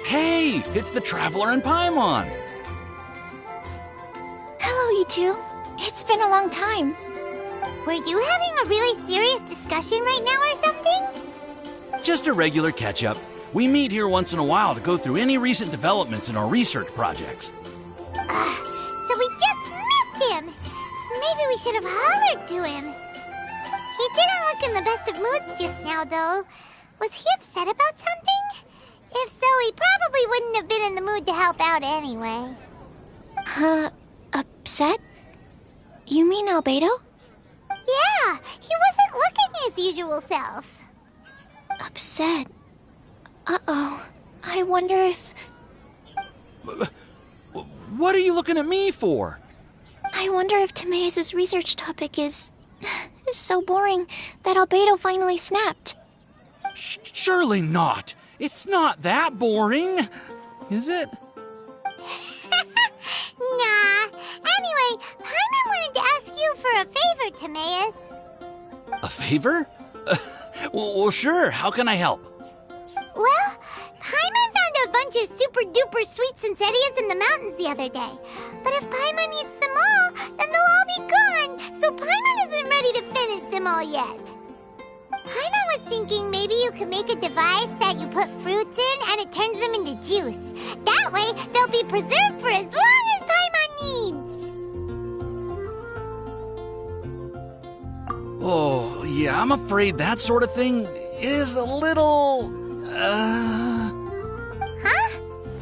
Hey, it's the Traveler and Paimon! Hello, you two. It's been a long time. Were you having a really serious discussion right now or something? Just a regular catch-up. We meet here once in a while to go through any recent developments in our research projects. So we just missed him! Maybe we should have hollered to him. He didn't look in the best of moods just now, though. Was he upset about something? If so, he probably wouldn't have been in the mood to help out anyway. Upset? You mean Albedo? Yeah, he wasn't looking his usual self. Upset? Uh-oh. I wonder if... What are you looking at me for? I wonder if Timaeus' research topic is so boring that Albedo finally snapped. Surely not. It's not that boring, is it? Nah. Anyway, Paimon wanted to ask you for a favor, Timaeus. A favor? Well, sure. How can I help? Well, Paimon found a bunch of super-duper sweet Sensetias in the mountains the other day. But if Paimon eats them all, then they'll all be gone, so Paimon isn't ready to finish them all yet. Paimon was thinking maybe you could make a device that you put fruits in and it turns them into juice. That way, they'll be preserved for as long as Paimon needs. Oh, yeah, I'm afraid that sort of thing is a little... Huh?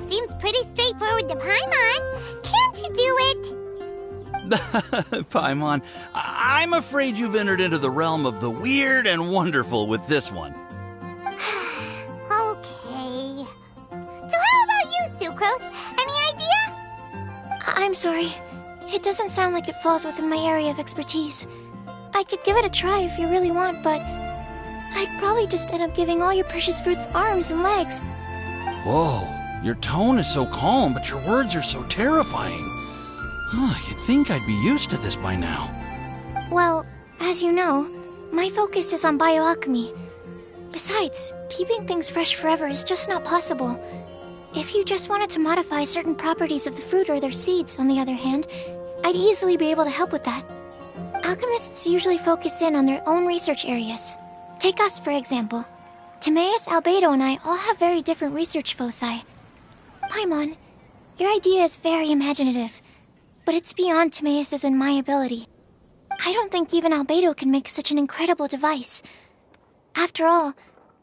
Seems pretty straightforward to Paimon. Can't you do it? Paimon, I'm afraid you've entered into the realm of the weird and wonderful with this one. Okay. So how about you, Sucrose? Any idea? I'm sorry. It doesn't sound like it falls within my area of expertise. I could give it a try if you really want, but I'd probably just end up giving all your precious fruits arms and legs. Whoa, your tone is so calm, but your words are so terrifying. You'd think I'd be used to this by now. Well, as you know, my focus is on bioalchemy. Besides, keeping things fresh forever is just not possible. If you just wanted to modify certain properties of the fruit or their seeds, on the other hand, I'd easily be able to help with that. Alchemists usually focus in on their own research areas. Take us, for example. Timaeus, Albedo, and I all have very different research foci. Paimon, your idea is very imaginative, but it's beyond Timaeus' and my ability. I don't think even Albedo can make such an incredible device. After all,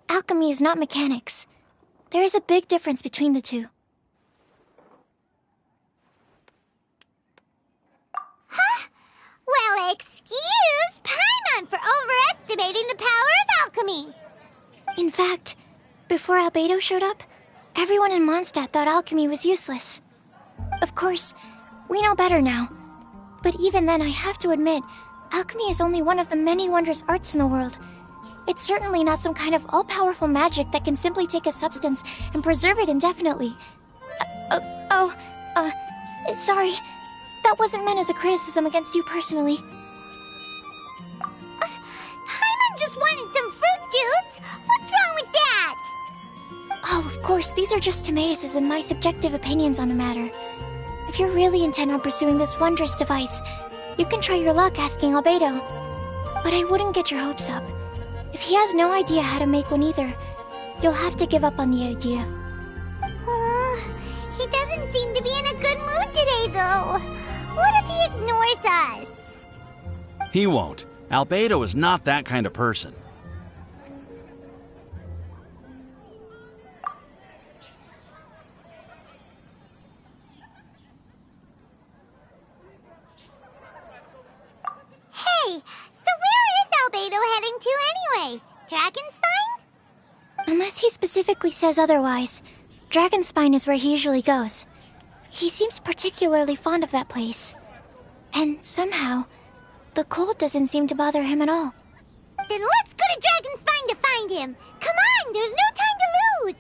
alchemy is not mechanics. There is a big difference between the two. Huh? Well, excuse Paimon for overestimating the power of alchemy. In fact, before Albedo showed up, everyone in Mondstadt thought alchemy was useless. Of course, we know better now. But even then, I have to admit, alchemy is only one of the many wondrous arts in the world. It's certainly not some kind of all-powerful magic that can simply take a substance and preserve it indefinitely. Sorry. That wasn't meant as a criticism against you personally. Paimon just wanted some fruit juice. What's wrong with that? Oh, of course, these are just Timaeus' and my subjective opinions on the matter. If you're really intent on pursuing this wondrous device, You can try your luck asking Albedo. But I wouldn't get your hopes up. If he has no idea how to make one either, you'll have to give up on the idea. He doesn't seem to be in a good mood today, though. What if he ignores us? He won't. Albedo is not that kind of person. Hey, so where is Albedo heading to anyway? Dragonspine? Unless he specifically says otherwise, Dragonspine is where he usually goes. He seems particularly fond of that place. And somehow, the cold doesn't seem to bother him at all. Then let's go to Dragonspine to find him. Come on, there's no time to lose.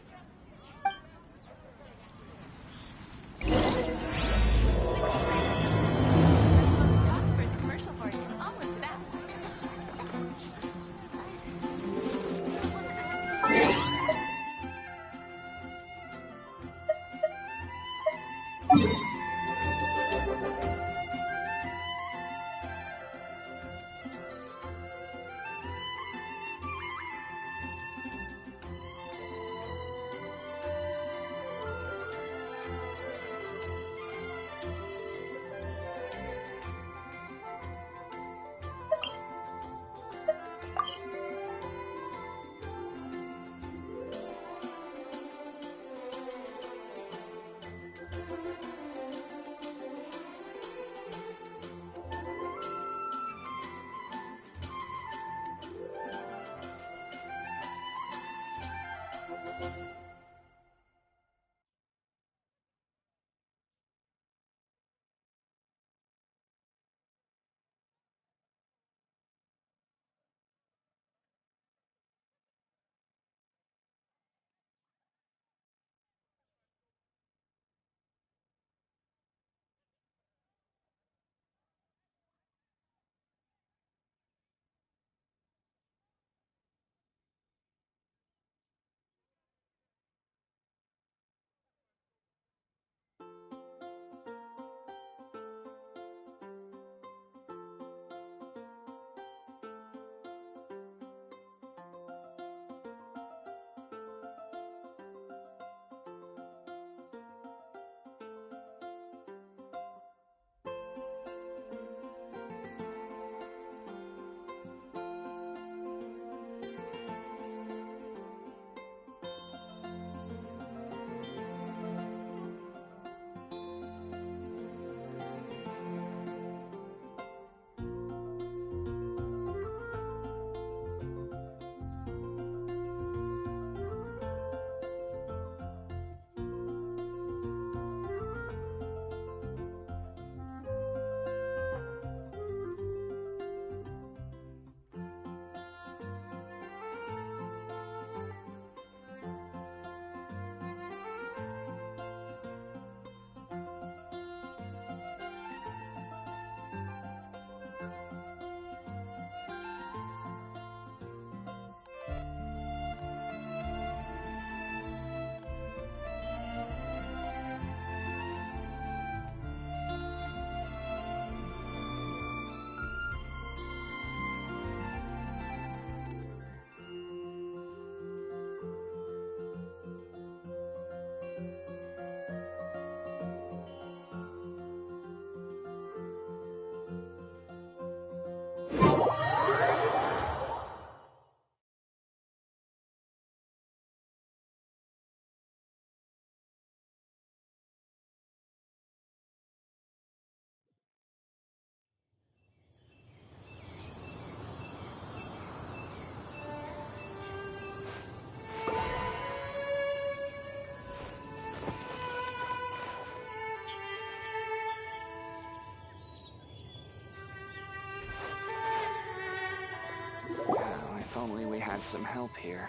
If only we had some help here.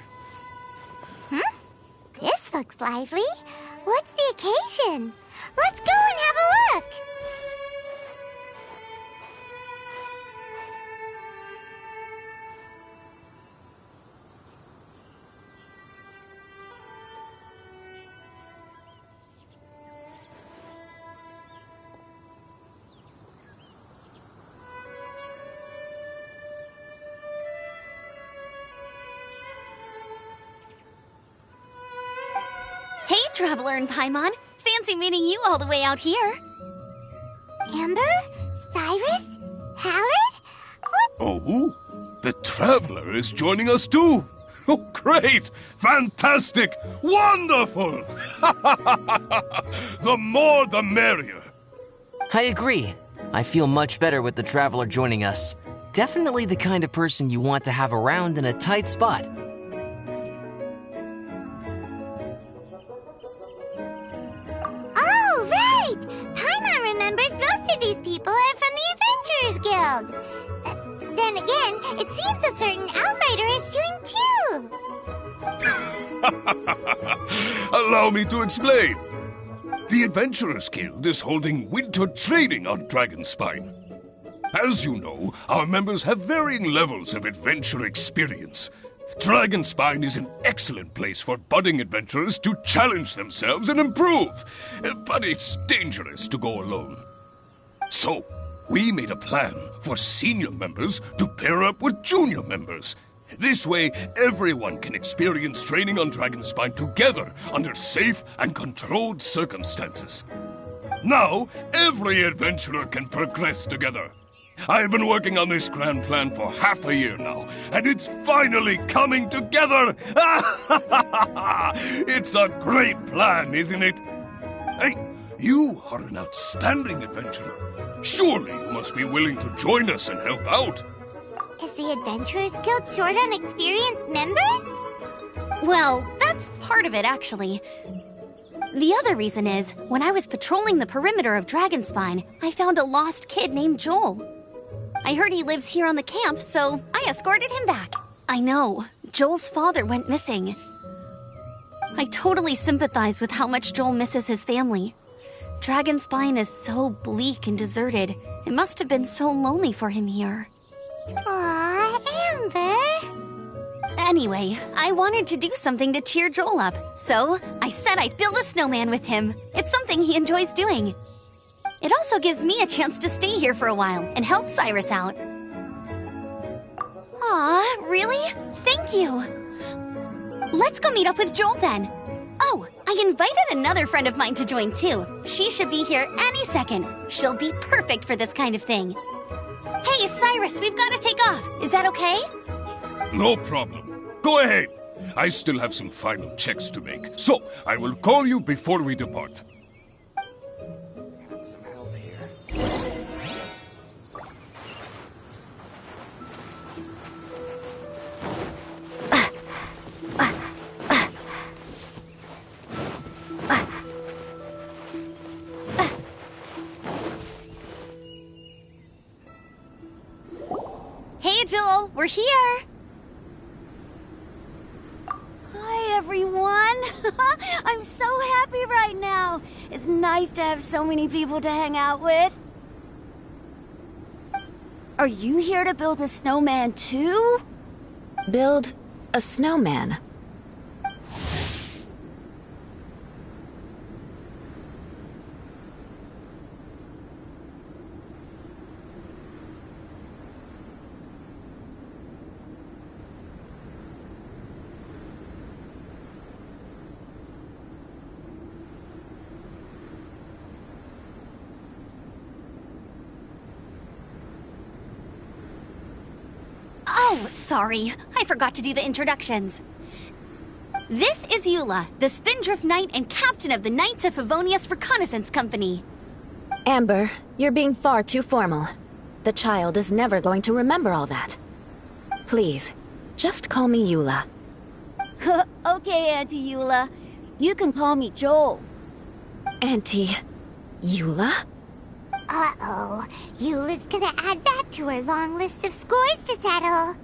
This looks lively. What's the occasion? Let's go and have a look. Hey, Traveler and Paimon. Fancy meeting you all the way out here. Amber? Cyrus? Halid? What? Oh, the Traveler is joining us too. Oh, great! Fantastic! Wonderful! The more the merrier. I agree. I feel much better with the Traveler joining us. Definitely the kind of person you want to have around in a tight spot. Oh, right! Paimon remembers most of these people are from the Adventurers Guild. Then again, it seems a certain Outrider is doing too. Allow me to explain. The Adventurers Guild is holding winter training on Dragonspine. As you know, our members have varying levels of adventure experience. Dragonspine is an excellent place for budding adventurers to challenge themselves and improve, but it's dangerous to go alone. So, we made a plan for senior members to pair up with junior members. This way, everyone can experience training on Dragonspine together under safe and controlled circumstances. Now, every adventurer can progress together. I've been working on this grand plan for half a year now, and it's finally coming together! It's a great plan, isn't it? Hey, you are an outstanding adventurer. Surely you must be willing to join us and help out. Is the Adventurers Guild short on experienced members? Well, that's part of it, actually. The other reason is, when I was patrolling the perimeter of Dragonspine, I found a lost kid named Joel. I heard he lives here on the camp, so I escorted him back. I know, Joel's father went missing. I totally sympathize with how much Joel misses his family. Dragonspine is so bleak and deserted. It must have been so lonely for him here. Aw, Amber. Anyway, I wanted to do something to cheer Joel up, so I said I'd build a snowman with him. It's something he enjoys doing. It also gives me a chance to stay here for a while and help Cyrus out. Aw, really? Thank you. Let's go meet up with Joel then. Oh, I invited another friend of mine to join too. She should be here any second. She'll be perfect for this kind of thing. Hey, Cyrus, we've got to take off. Is that okay? No problem. Go ahead. I still have some final checks to make, so I will call you before we depart. Got some help here. Hey, Joel, we're here. Hi, everyone. I'm so happy right now. It's nice to have so many people to hang out with. Are you here to build a snowman too? Build a snowman? Oh, sorry. I forgot to do the introductions. This is Eula, the Spindrift Knight and captain of the Knights of Favonius Reconnaissance Company. Amber, you're being far too formal. The child is never going to remember all that. Please, just call me Eula. Okay, Auntie Eula. You can call me Joel. Auntie Eula? Uh-oh. Eula's gonna add that to her long list of scores to settle.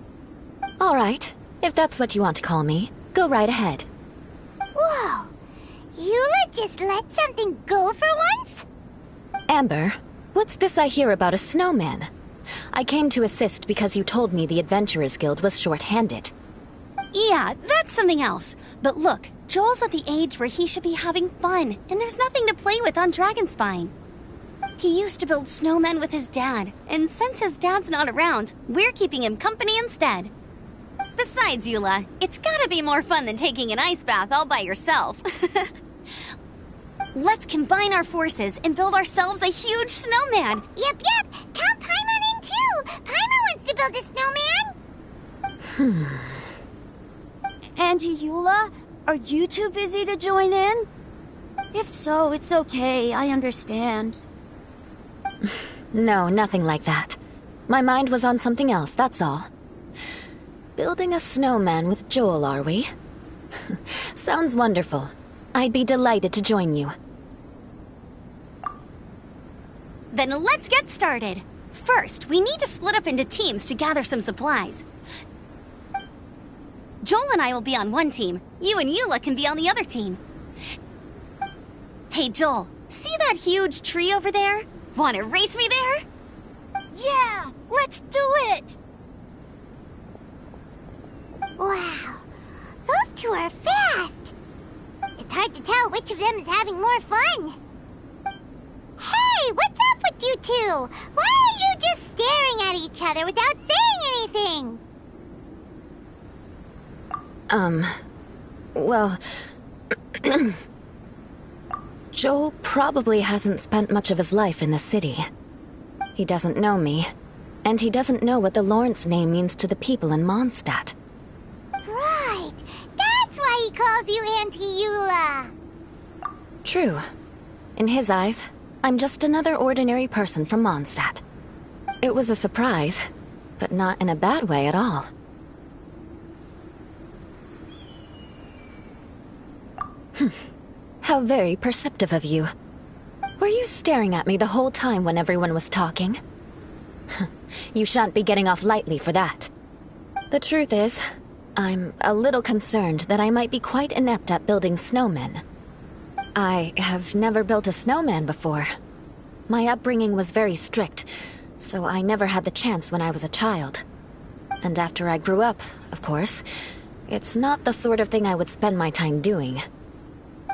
All right, if that's what you want to call me, go right ahead. Whoa. Eula just let something go for once? Amber, what's this I hear about a snowman? I came to assist because you told me the Adventurers Guild was short-handed. Yeah, that's something else. But look, Joel's at the age where he should be having fun, and there's nothing to play with on Dragonspine. He used to build snowmen with his dad, and since his dad's not around, we're keeping him company instead. Besides, Eula, it's gotta be more fun than taking an ice bath all by yourself. Let's combine our forces and build ourselves a huge snowman. Yep. Count Paimon in too. Paimon wants to build a snowman. Auntie Eula, are you too busy to join in? If so, it's okay. I understand. No, nothing like that. My mind was on something else, that's all. Building a snowman with Joel, are we? Sounds wonderful. I'd be delighted to join you. Then let's get started. First, we need to split up into teams to gather some supplies. Joel and I will be on one team. You and Eula can be on the other team. Hey, Joel, see that huge tree over there? Want to race me there? Yeah, let's do it! Wow, those two are fast. It's hard to tell which of them is having more fun. Hey, what's up with you two? Why are you just staring at each other without saying anything? Well... Joel probably hasn't spent much of his life in the city. He doesn't know me, and he doesn't know what the Lawrence name means to the people in Mondstadt. Right, that's why he calls you Auntie Eula. True. In his eyes, I'm just another ordinary person from Mondstadt. It was a surprise, but not in a bad way at all. How very perceptive of you. Were you staring at me the whole time when everyone was talking? You shan't be getting off lightly for that. The truth is, I'm a little concerned that I might be quite inept at building snowmen. I have never built a snowman before. My upbringing was very strict, so I never had the chance when I was a child. And after I grew up, of course, it's not the sort of thing I would spend my time doing.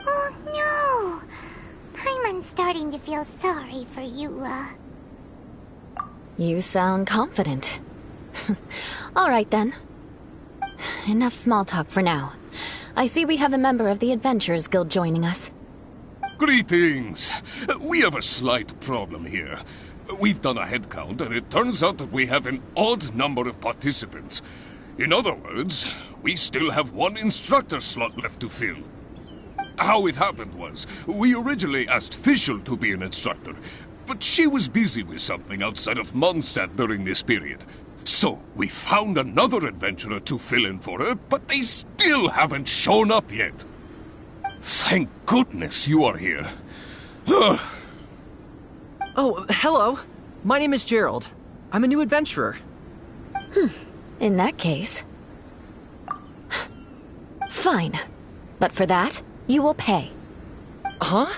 Oh no! Paimon's starting to feel sorry for Eula. You sound confident. All right then. Enough small talk for now. I see we have a member of the Adventurers Guild joining us. Greetings. We have a slight problem here. We've done a head count, and it turns out that we have an odd number of participants. In other words, we still have one instructor slot left to fill. How it happened was, we originally asked Fischl to be an instructor, but she was busy with something outside of Mondstadt during this period. So, we found another adventurer to fill in for her, but they still haven't shown up yet. Thank goodness you are here. Oh, hello. My name is Gerald. I'm a new adventurer. In that case... Fine. But for that, you will pay. Huh?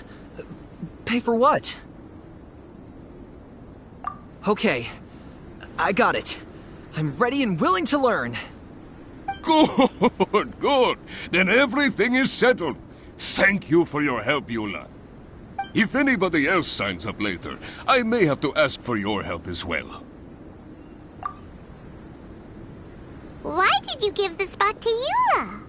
Pay for what? Okay. I got it. I'm ready and willing to learn. Good, good. Then everything is settled. Thank you for your help, Eula. If anybody else signs up later, I may have to ask for your help as well. Why did you give the spot to Eula?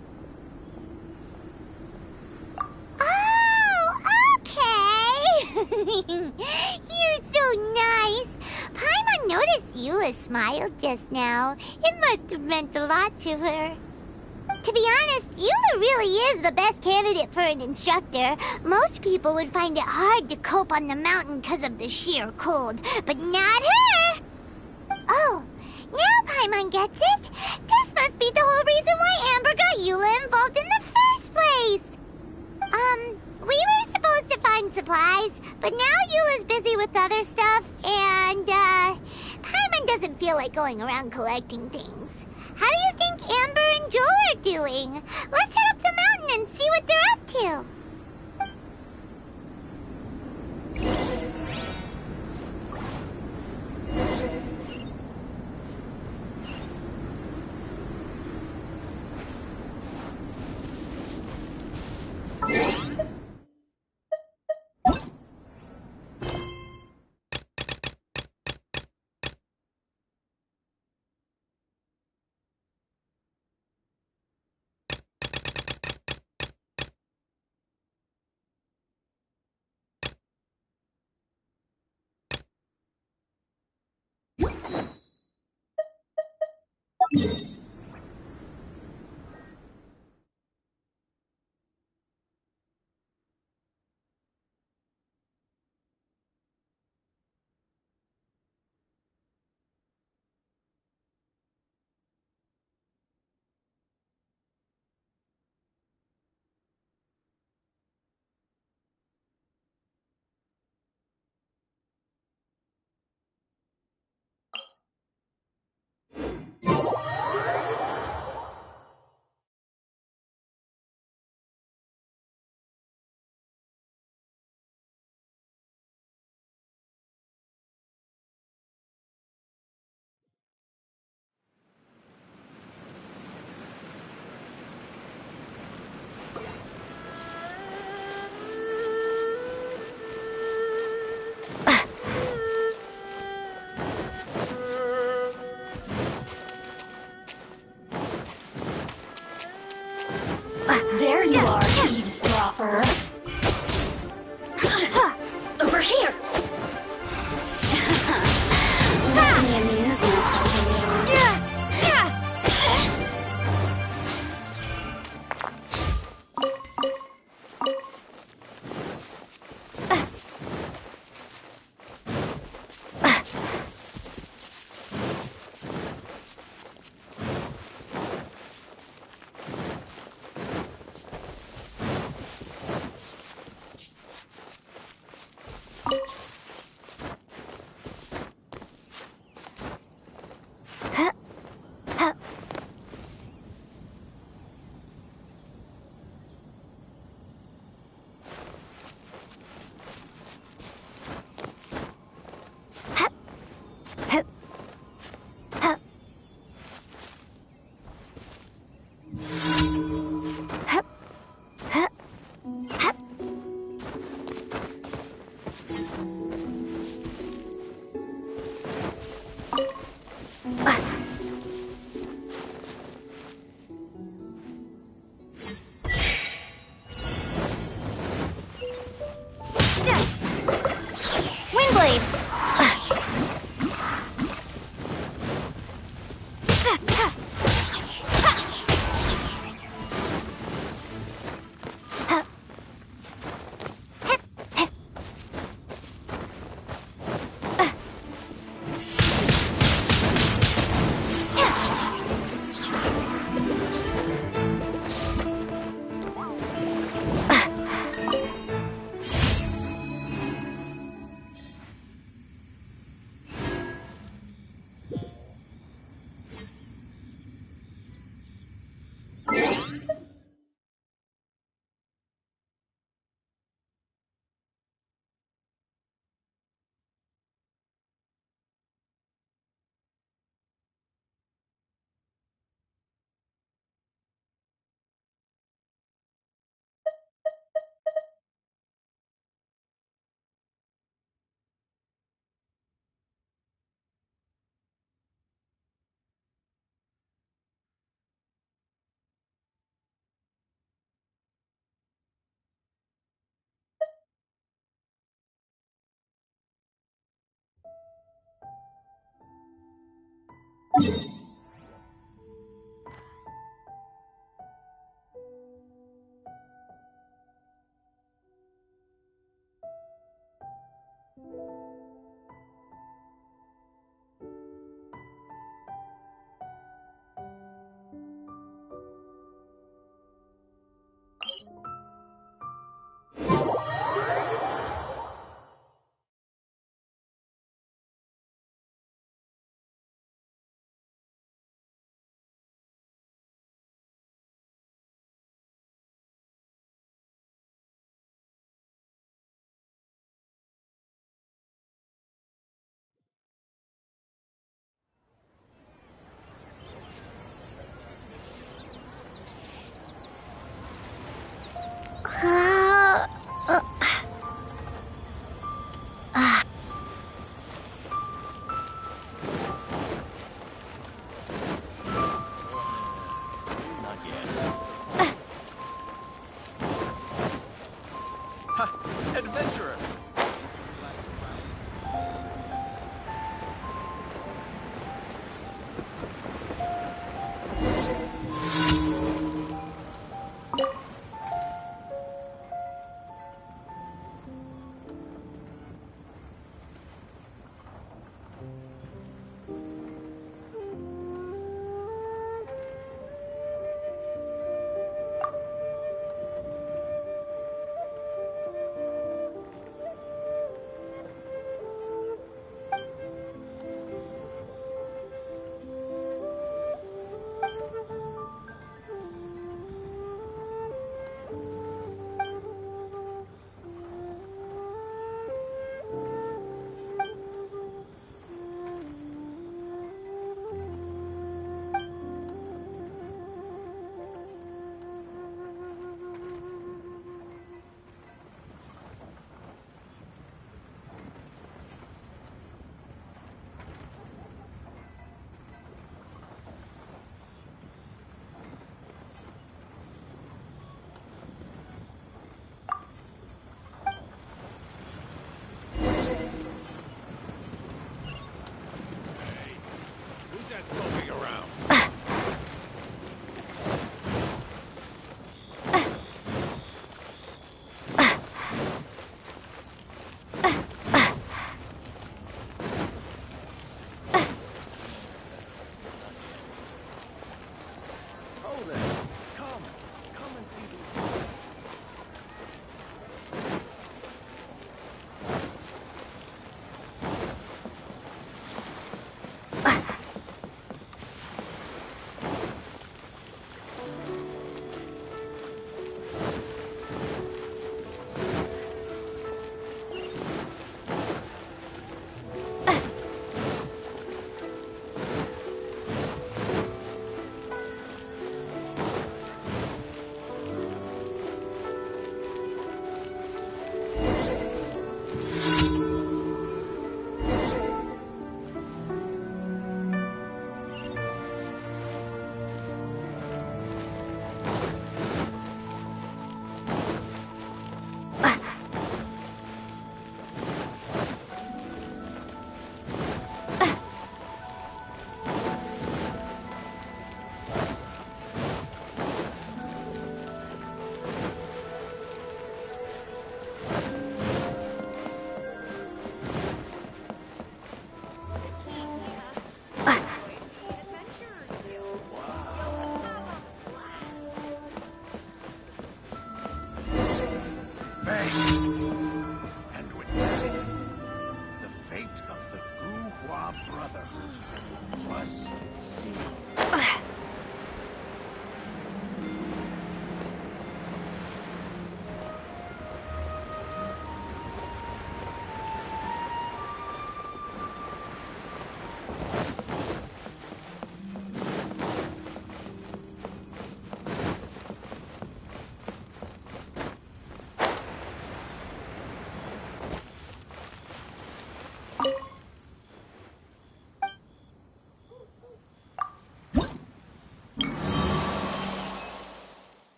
Oh, okay. You're so nice. Paimon noticed Eula smiled just now. It must have meant a lot to her. To be honest, Eula really is the best candidate for an instructor. Most people would find it hard to cope on the mountain because of the sheer cold, but not her! Oh, now Paimon gets it. This must be the whole reason why Amber got Eula involved in the first place. We were supposed to find supplies, but now Eula's busy with other stuff, and, Paimon doesn't feel like going around collecting things. How do you think Amber and Joel are doing? Let's head up the mountain and see what they're up to. There you are, eavesdropper. Over here. Let me amuse myself a little. Windblade! Adventurer!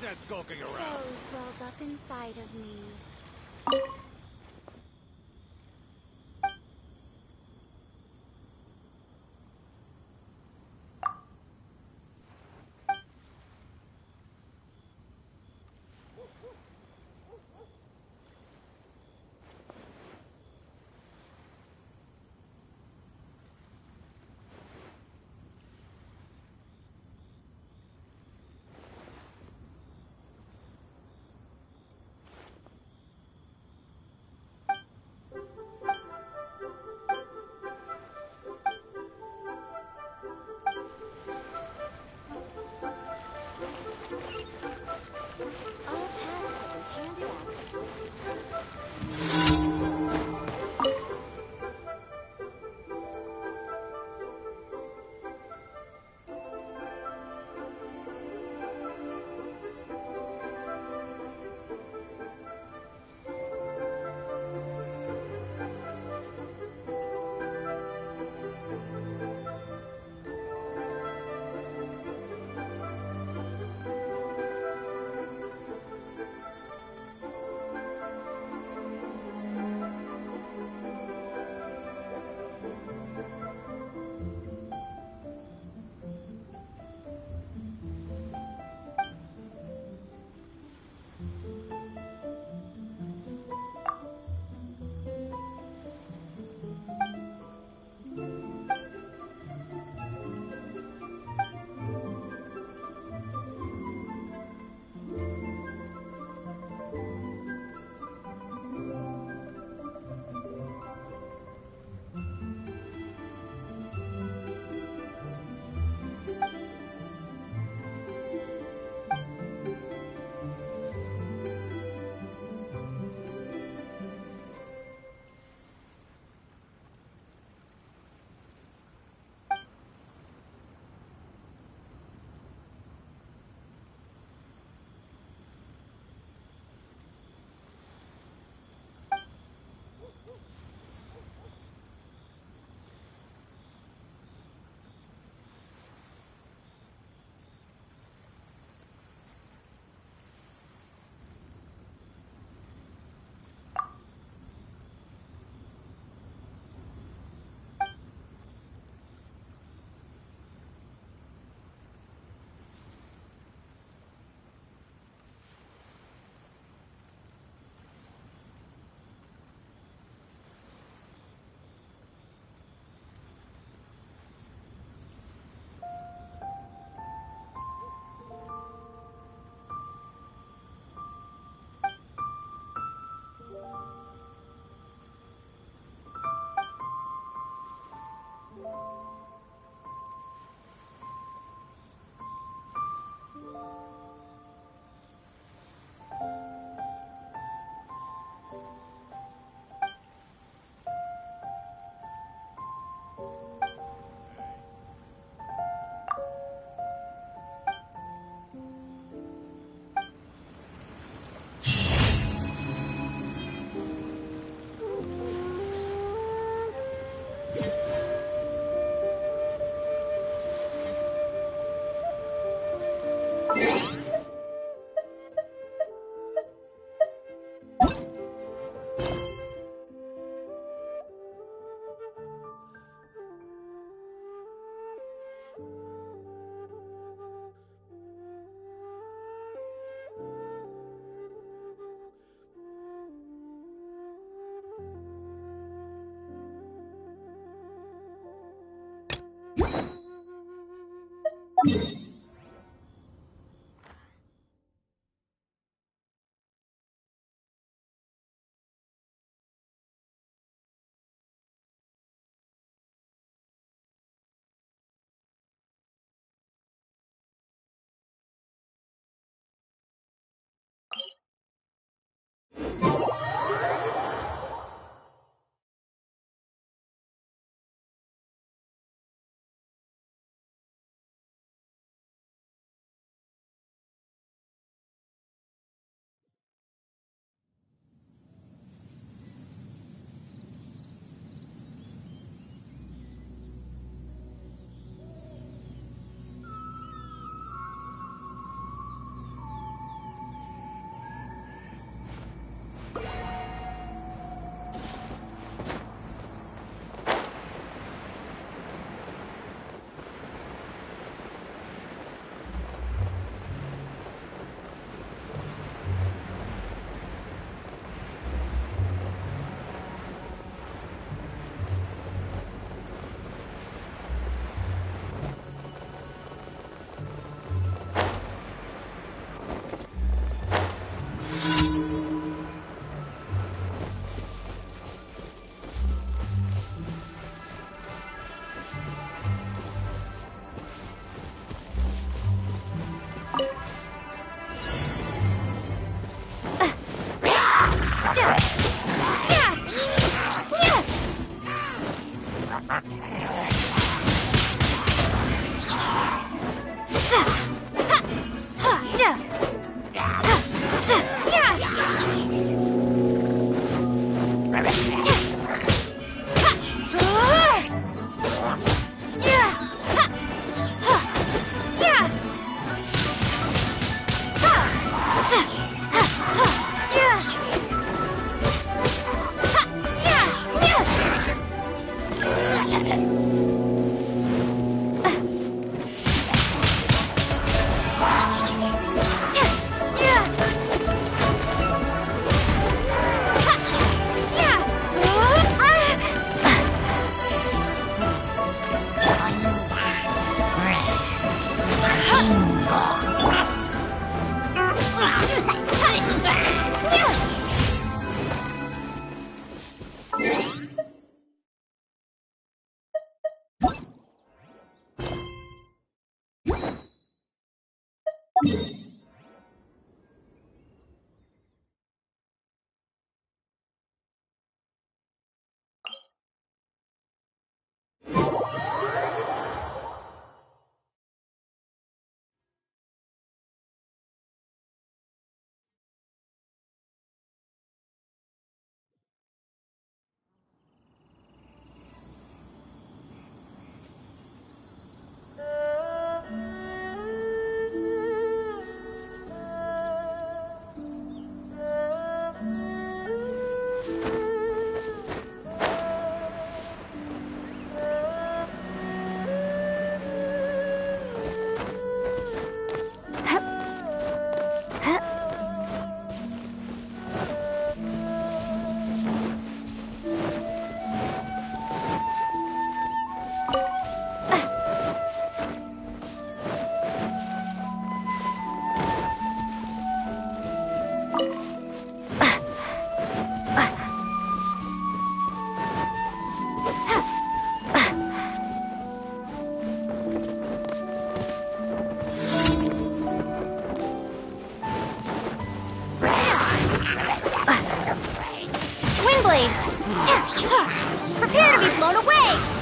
that skulking around? Rose wells up inside of me. All tasks have been handed out. Windblade! Prepare to be blown away!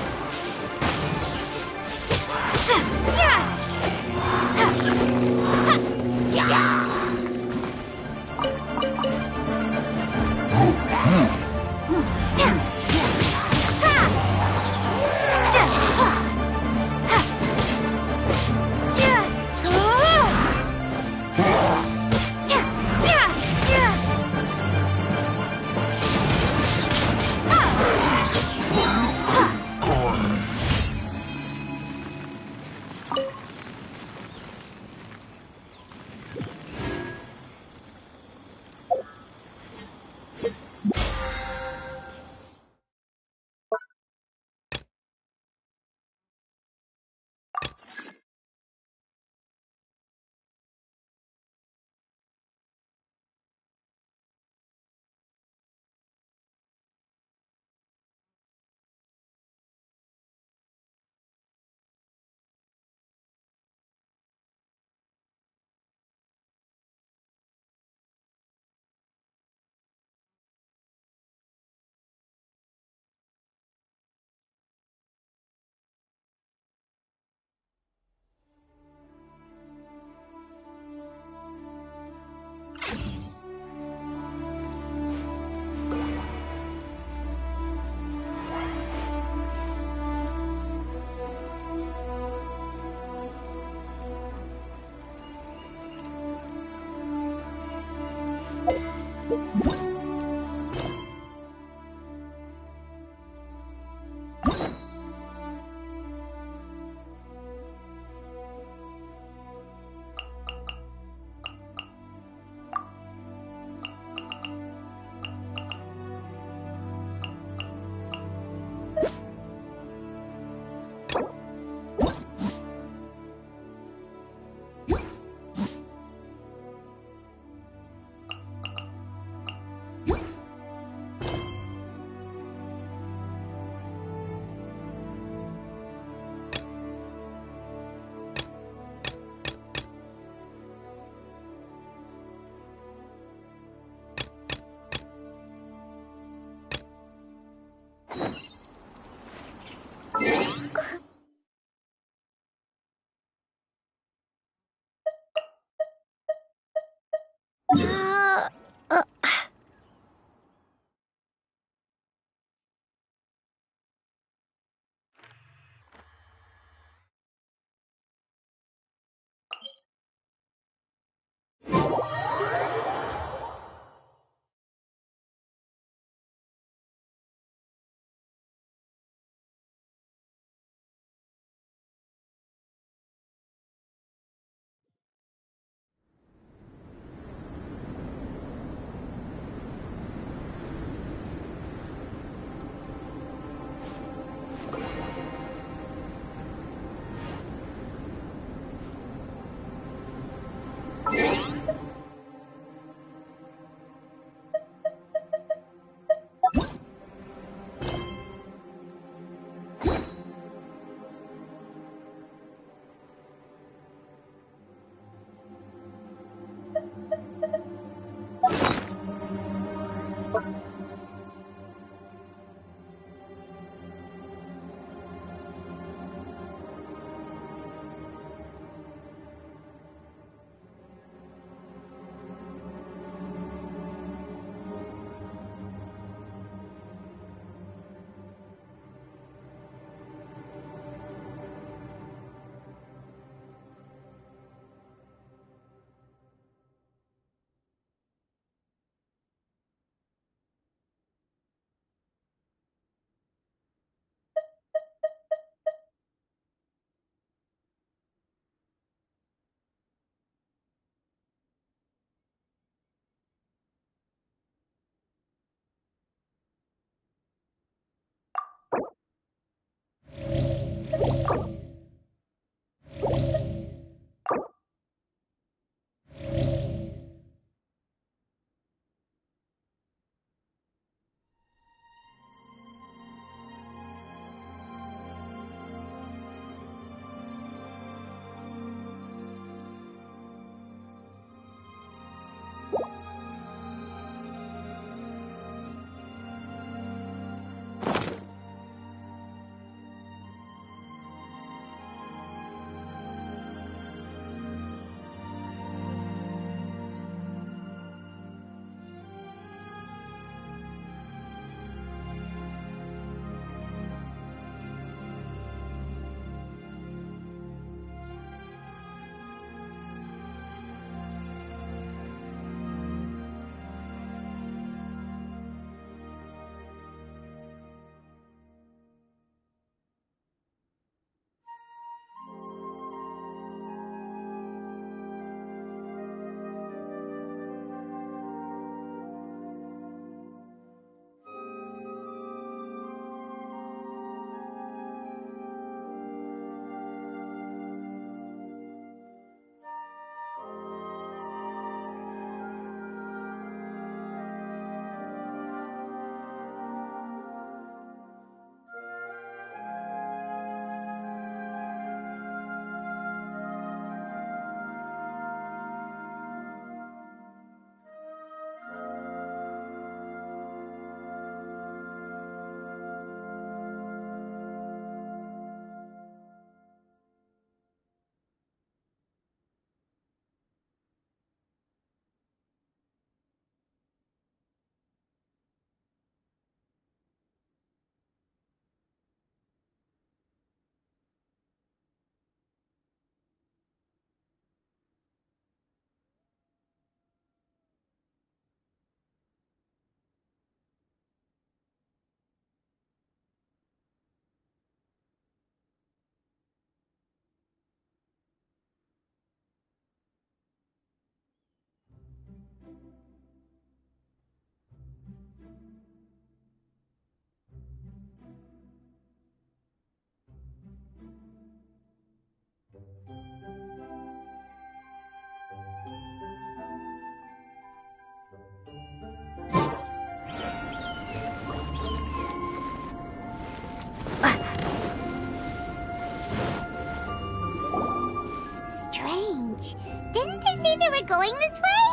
going this way?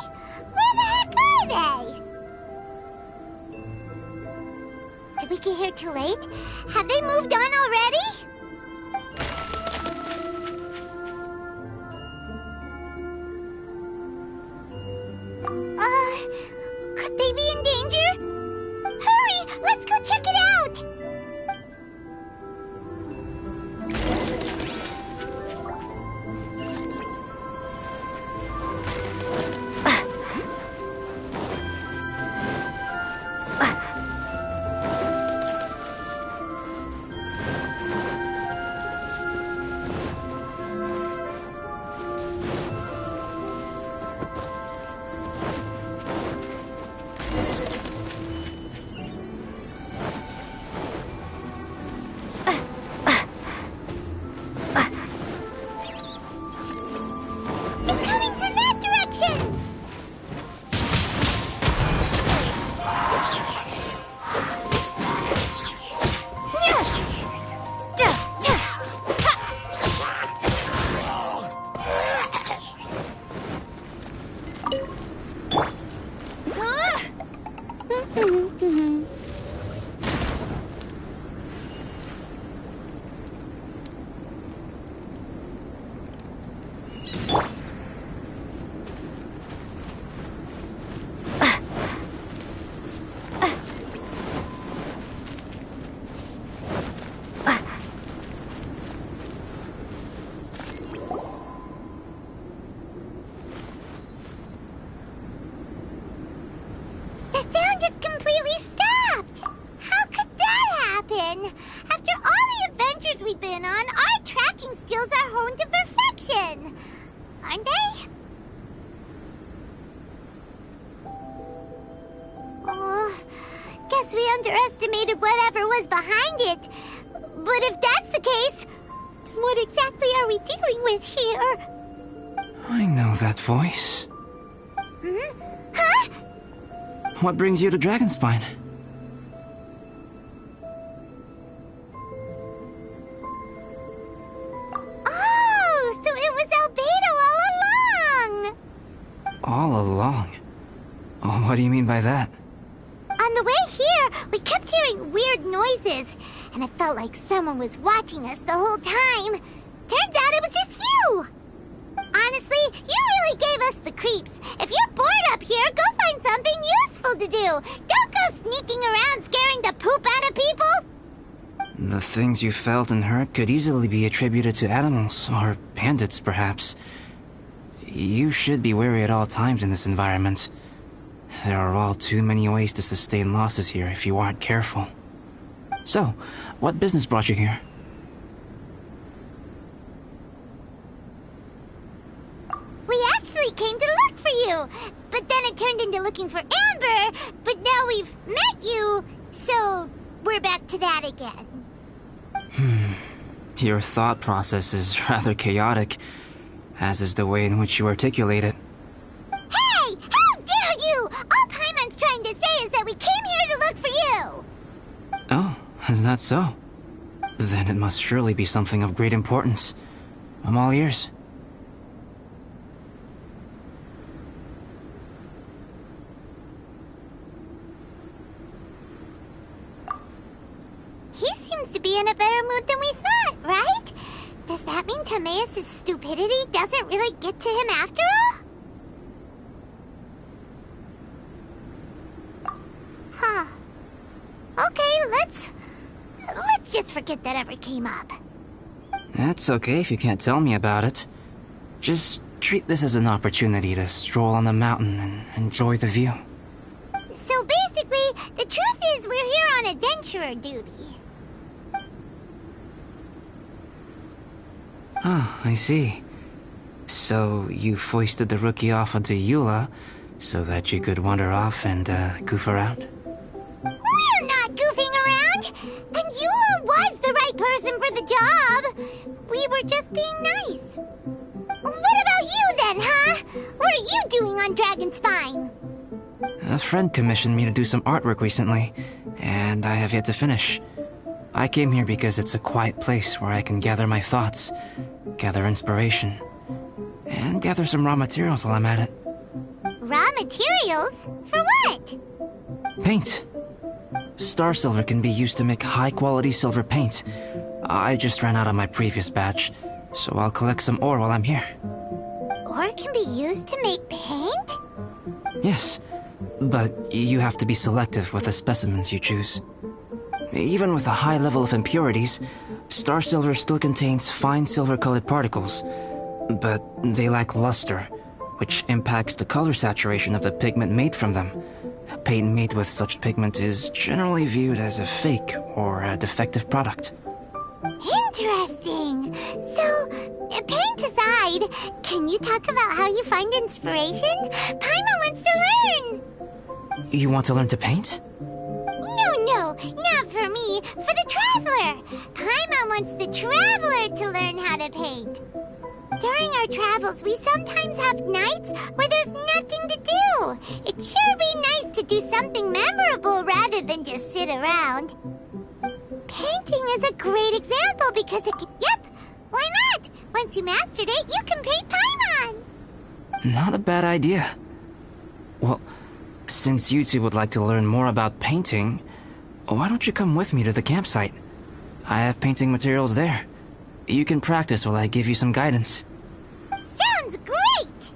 Where the heck are they? Did we get here too late? Have they moved on already? Could they be in danger? Hurry! Let's go check it out! After all the adventures we've been on, our tracking skills are honed to perfection. Aren't they? Oh, guess we underestimated whatever was behind it. But if that's the case, then what exactly are we dealing with here? I know that voice. Hmm? Huh? What brings you to Dragonspine? Oh, so it was Albedo all along! All along? Oh, what do you mean by that? On the way here, we kept hearing weird noises, and it felt like someone was watching us the whole time. Turns out it was just you! Honestly, you really gave us the creeps. If you're bored up here, go find something useful to do. Don't go sneaking around scaring the poop out of people. The things you felt and heard could easily be attributed to animals, or bandits, perhaps. You should be wary at all times in this environment. There are all too many ways to sustain losses here if you aren't careful. So, what business brought you here? We actually came to look for you, but then it turned into looking for Amber, but now we've met you, so we're back to that again. Your thought process is rather chaotic, as is the way in which you articulate it. Hey! How dare you! All Paimon's trying to say is that we came here to look for you! Oh, is that so? Then it must surely be something of great importance. I'm all ears. He seems to be in a better mood than we thought, right? Does that mean Timaeus' stupidity doesn't really get to him after all? Huh. Okay, let's just forget that ever came up. That's okay if you can't tell me about it. Just treat this as an opportunity to stroll on the mountain and enjoy the view. So basically, the truth is we're here on adventurer duty. Ah, I see. So you foisted the rookie off onto Eula so that you could wander off and goof around? We're not goofing around! And Eula was the right person for the job! We were just being nice. What about you then, huh? What are you doing on Dragonspine? A friend commissioned me to do some artwork recently, and I have yet to finish. I came here because it's a quiet place where I can gather my thoughts, gather inspiration, and gather some raw materials while I'm at it. materials? For what? Paint. Star silver can be used to make high-quality silver paint. I just ran out of my previous batch, so I'll collect some ore while I'm here. Ore can be used to make paint? Yes, but you have to be selective with the specimens you choose. Even with a high level of impurities, star silver still contains fine silver-colored particles, but they lack luster, which impacts the color saturation of the pigment made from them. Paint made with such pigment is generally viewed as a fake or a defective product. Interesting. So, paint aside, can you talk about how you find inspiration? Paimon wants to learn! You want to learn to paint? No, not for me. For the Traveler. Paimon wants the Traveler to learn how to paint. During our travels, we sometimes have nights where there's nothing to do. It'd sure be nice to do something memorable rather than just sit around. Painting is a great example because it can... Yep! Why not? Once you mastered it, you can paint Paimon! Not a bad idea. Well, since you two would like to learn more about painting, why don't you come with me to the campsite? I have painting materials there. You can practice while I give you some guidance. Sounds great!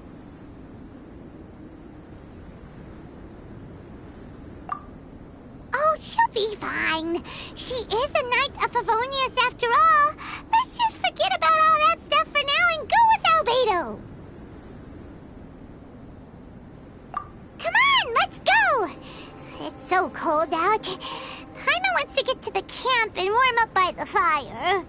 Oh, she'll be fine. She is a Knight of Favonius after all. Let's just forget about all that stuff for now and go with Albedo. Come on, let's go! It's so cold out. Paimon wants to get to the camp and warm up by the fire.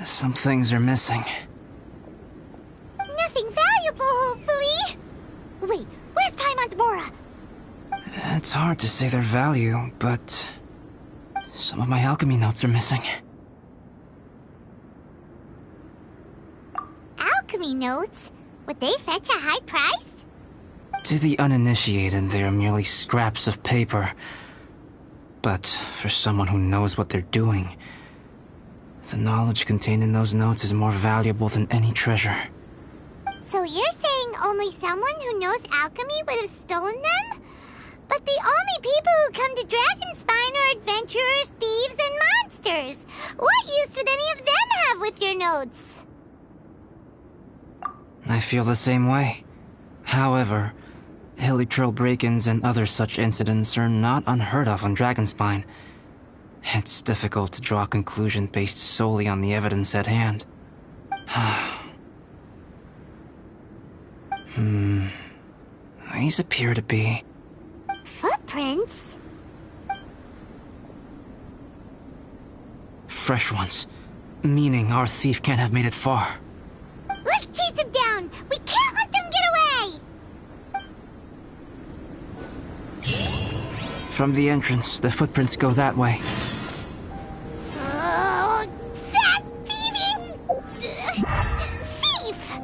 Some things are missing. Nothing valuable, hopefully. Wait, where's Paimon's Mora? It's hard to say their value, but some of my alchemy notes are missing. Alchemy notes? Would they fetch a high price? To the uninitiated, they are merely scraps of paper. But for someone who knows what they're doing, the knowledge contained in those notes is more valuable than any treasure. So you're saying only someone who knows alchemy would have stolen them? But the only people who come to Dragonspine are adventurers, thieves, and monsters. What use would any of them have with your notes? I feel the same way. However, Hilichurl break-ins and other such incidents are not unheard of on Dragonspine. It's difficult to draw a conclusion based solely on the evidence at hand. These appear to be... Footprints? fresh ones. Meaning our thief can't have made it far. Let's chase him down! We can't let them get away! From the entrance, the footprints go that way. Oh, that thieving... thief!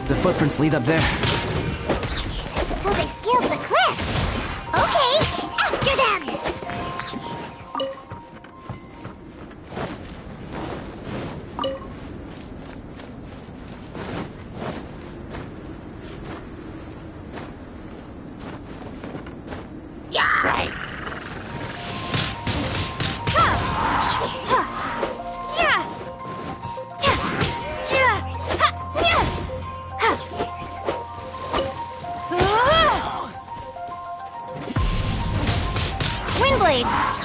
The footprints lead up there. So they scaled the cliff! Okay, after them! Windblade!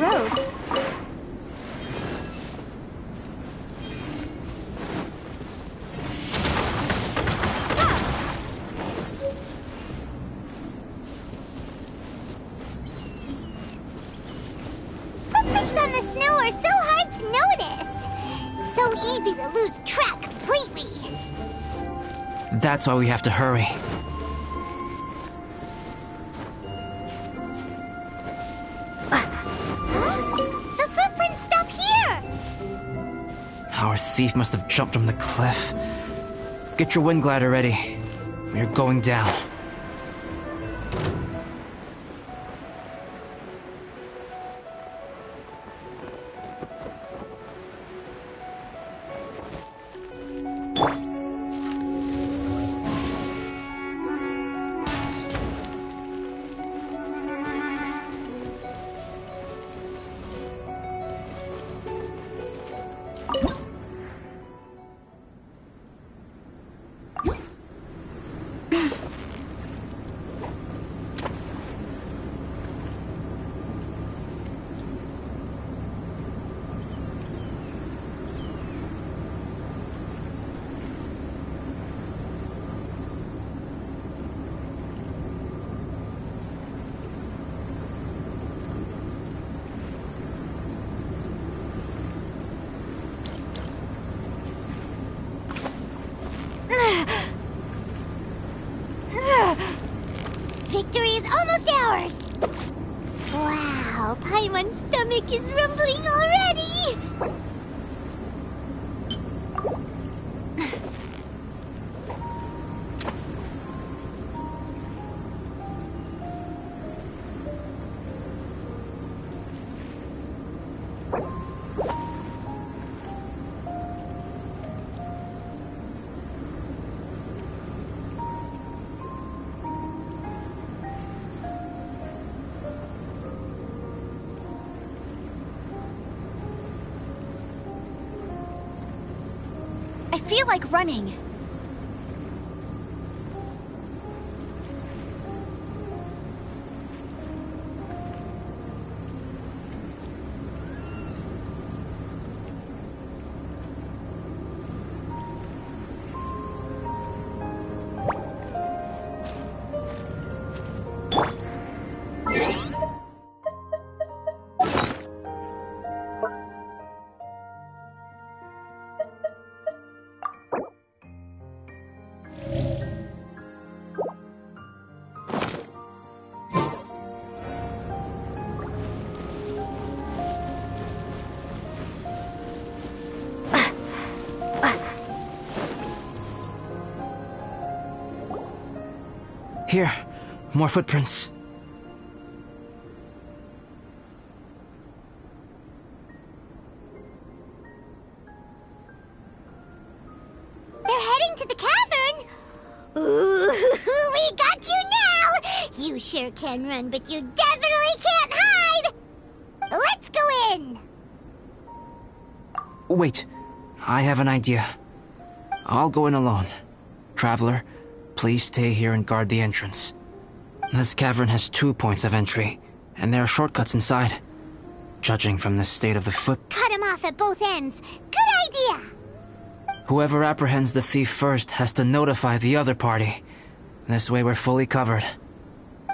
road. Footprints on the snow are so hard to notice. It's so easy to lose track completely. That's why we have to hurry. The footprints stop here. Our thief must have jumped from the cliff. Get your wind glider ready. We're going down. Victory is almost ours! Wow, Paimon's stomach is rumbling already! I feel like running. Here, more footprints. They're heading to the cavern! Ooh, we got you now! You sure can run, but you definitely can't hide! Let's go in! Wait, I have an idea. I'll go in alone. Traveler, please stay here and guard the entrance. This cavern has 2 points of entry, and there are shortcuts inside. Judging from the state of the foot... Cut him off at both ends. Good idea! Whoever apprehends the thief first has to notify the other party. This way we're fully covered.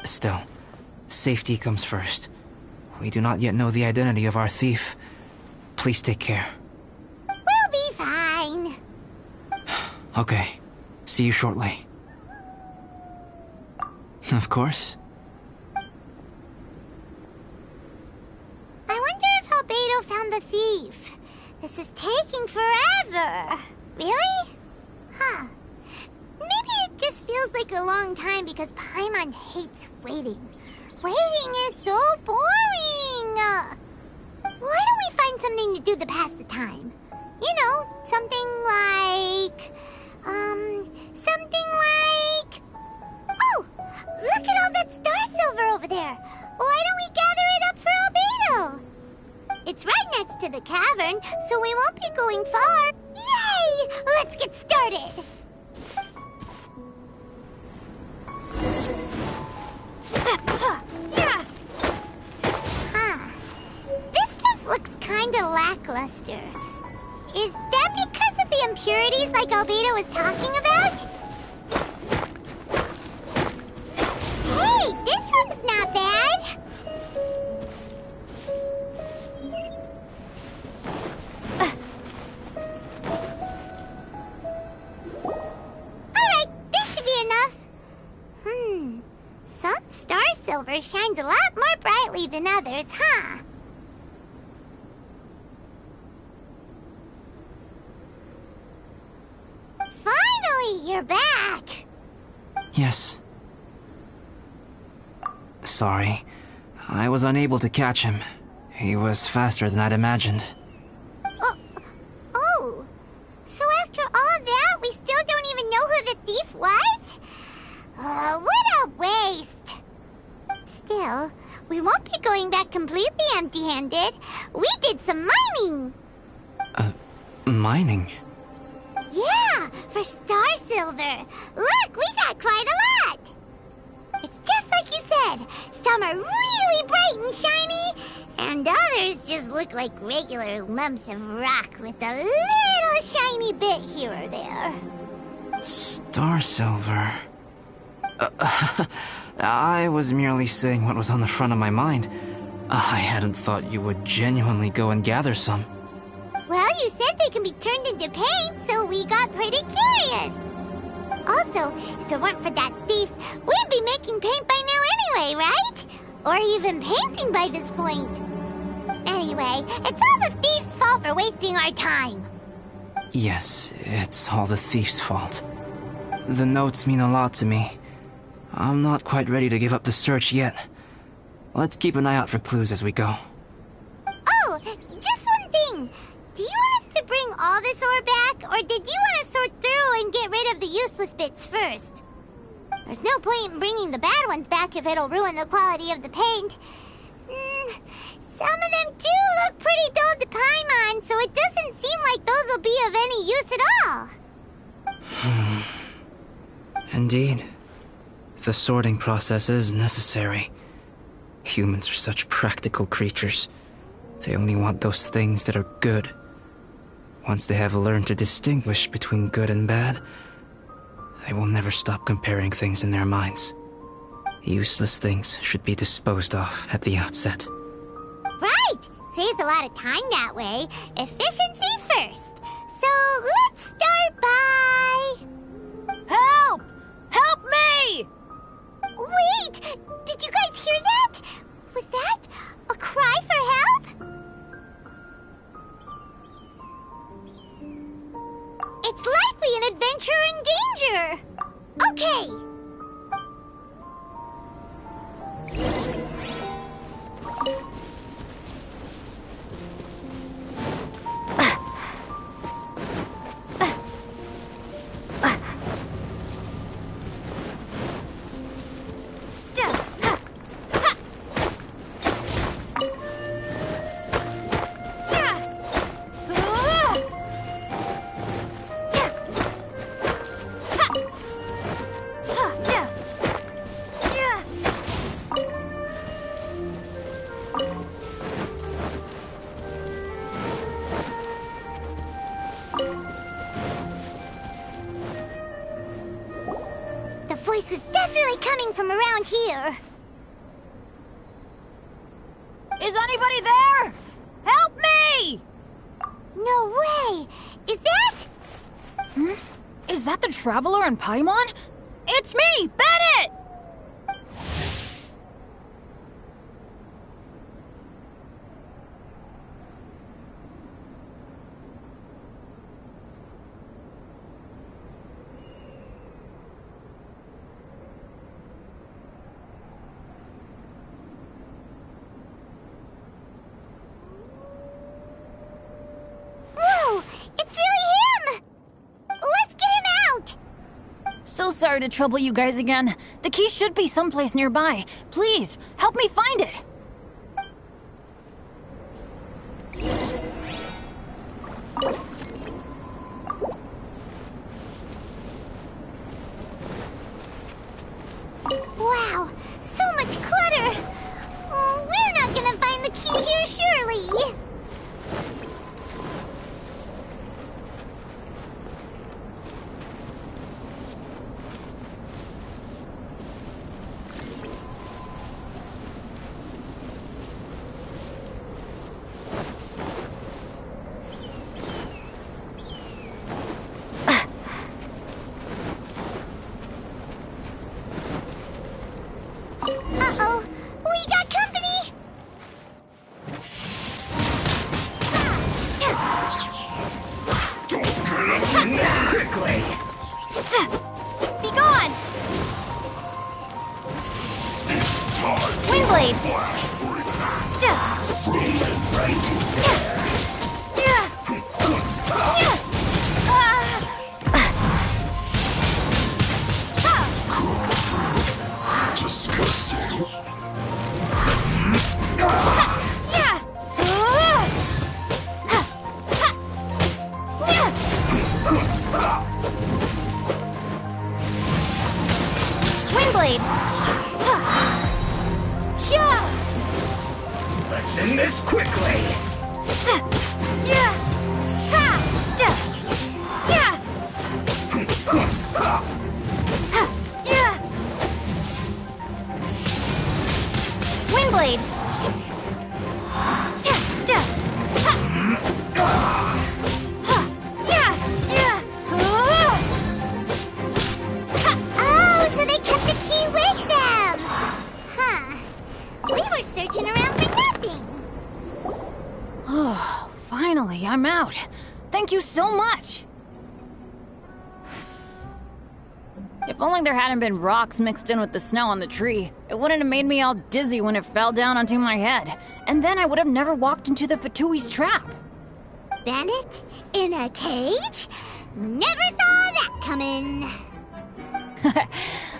Still, safety comes first. We do not yet know the identity of our thief. Please take care. We'll be fine. Okay. See you shortly. Of course. I wonder if Albedo found the thief. This is taking forever. Really? Huh. Maybe it just feels like a long time because Paimon hates waiting. Waiting is so boring. Why don't we find something to do to pass the time? You know, something like... Oh! Look at all that star silver over there! Why don't we gather it up for Albedo? It's right next to the cavern, so we won't be going far. Yay! Let's get started! Huh. Is that because of the impurities like Albedo was talking about? Hey, this one's not bad. Alright, this should be enough. Some star silver shines a lot more brightly than others, huh? Finally, you're back! Yes. Sorry. I was unable to catch him. He was faster than I'd imagined. Oh. So after all that, we still don't even know who the thief was? What a waste! Still, we won't be going back completely empty-handed. We did some mining! Mining? Yeah, for star silver. Look, we got quite a lot! It's just like you said. Some are really bright and shiny, and others just look like regular lumps of rock with a little shiny bit here or there. Star silver. I was merely saying what was on the front of my mind. I hadn't thought you would genuinely go and gather some. Well, you said they can be turned into paint, so we got pretty curious. Also, if it weren't for that thief, we'd be making paint by now anyway, right? Or even painting by this point. Anyway, it's all the thief's fault for wasting our time. Yes, it's all the thief's fault. The notes mean a lot to me. I'm not quite ready to give up the search yet. Let's keep an eye out for clues as we go. Oh, just one thing. Do you want us to bring all this ore back, or did you want to sort through and get rid of the useless bits first? There's no point in bringing the bad ones back if it'll ruin the quality of the paint. Some of them do look pretty dull to Paimon, so it doesn't seem like those will be of any use at all. Indeed. The sorting process is necessary. Humans are such practical creatures. They only want those things that are good. Once they have learned to distinguish between good and bad, they will never stop comparing things in their minds. Useless things should be disposed of at the outset. Right! Saves a lot of time that way. Efficiency first. So let's start by... Help! Help me! Wait! Did you guys hear that? Was that a cry for help? It's likely an adventurer in danger! Okay! The voice was definitely coming from around here. Is anybody there? Help me! No way! Is that... Is that the Traveler in Paimon? It's me, Bennett! Whoa! It's really him! Let's get him out! So sorry to trouble you guys again. The key should be someplace nearby. Please, help me find it. Wow, so much clutter! Oh, we're not gonna find the key here, surely! Quickly! Be gone! Windblade! Station right Disgusting. Windblade! Let's end this quickly! Windblade! Oh, so they kept the key with them! Huh. We were searching around for nothing. Oh, finally, I'm out. Thank you so much. If only there hadn't been rocks mixed in with the snow on the tree, it wouldn't have made me all dizzy when it fell down onto my head. And then I would have never walked into the Fatui's trap. Bennett? In a cage? Never saw that coming.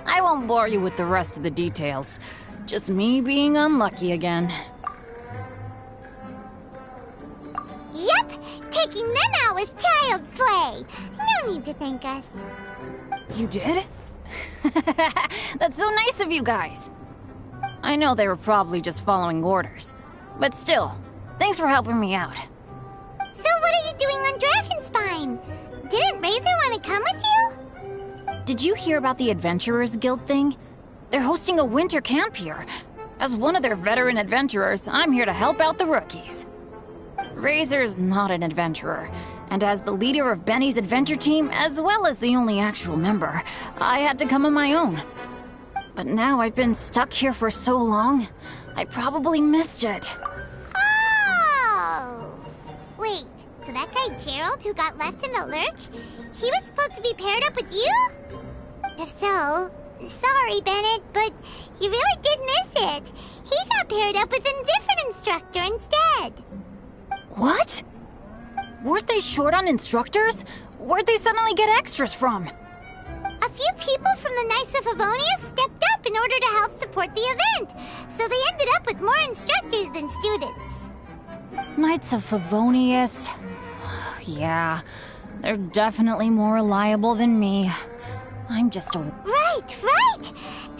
I won't bore you with the rest of the details. Just me being unlucky again. Yep, taking them out was child's play. No need to thank us. You did? That's so nice of you guys. I know they were probably just following orders. But still, thanks for helping me out. So what are you doing on Dragonspine? Didn't Razor want to come with you? Did you hear about the Adventurers Guild thing? They're hosting a winter camp here. As one of their veteran adventurers, I'm here to help out the rookies. Razor's not an adventurer, and as the leader of Benny's adventure team, as well as the only actual member, I had to come on my own. But now I've been stuck here for so long, I probably missed it. Oh! Wait, so that guy Gerald who got left in the lurch, he was supposed to be paired up with you? If so, sorry, Bennett, but you really did miss it. He got paired up with a different instructor instead. What? Weren't they short on instructors? Where'd they suddenly get extras from? A few people from the Knights of Favonius stepped up in order to help support the event, so they ended up with more instructors than students. Knights of Favonius. Yeah, they're definitely more reliable than me. I'm just a... Right!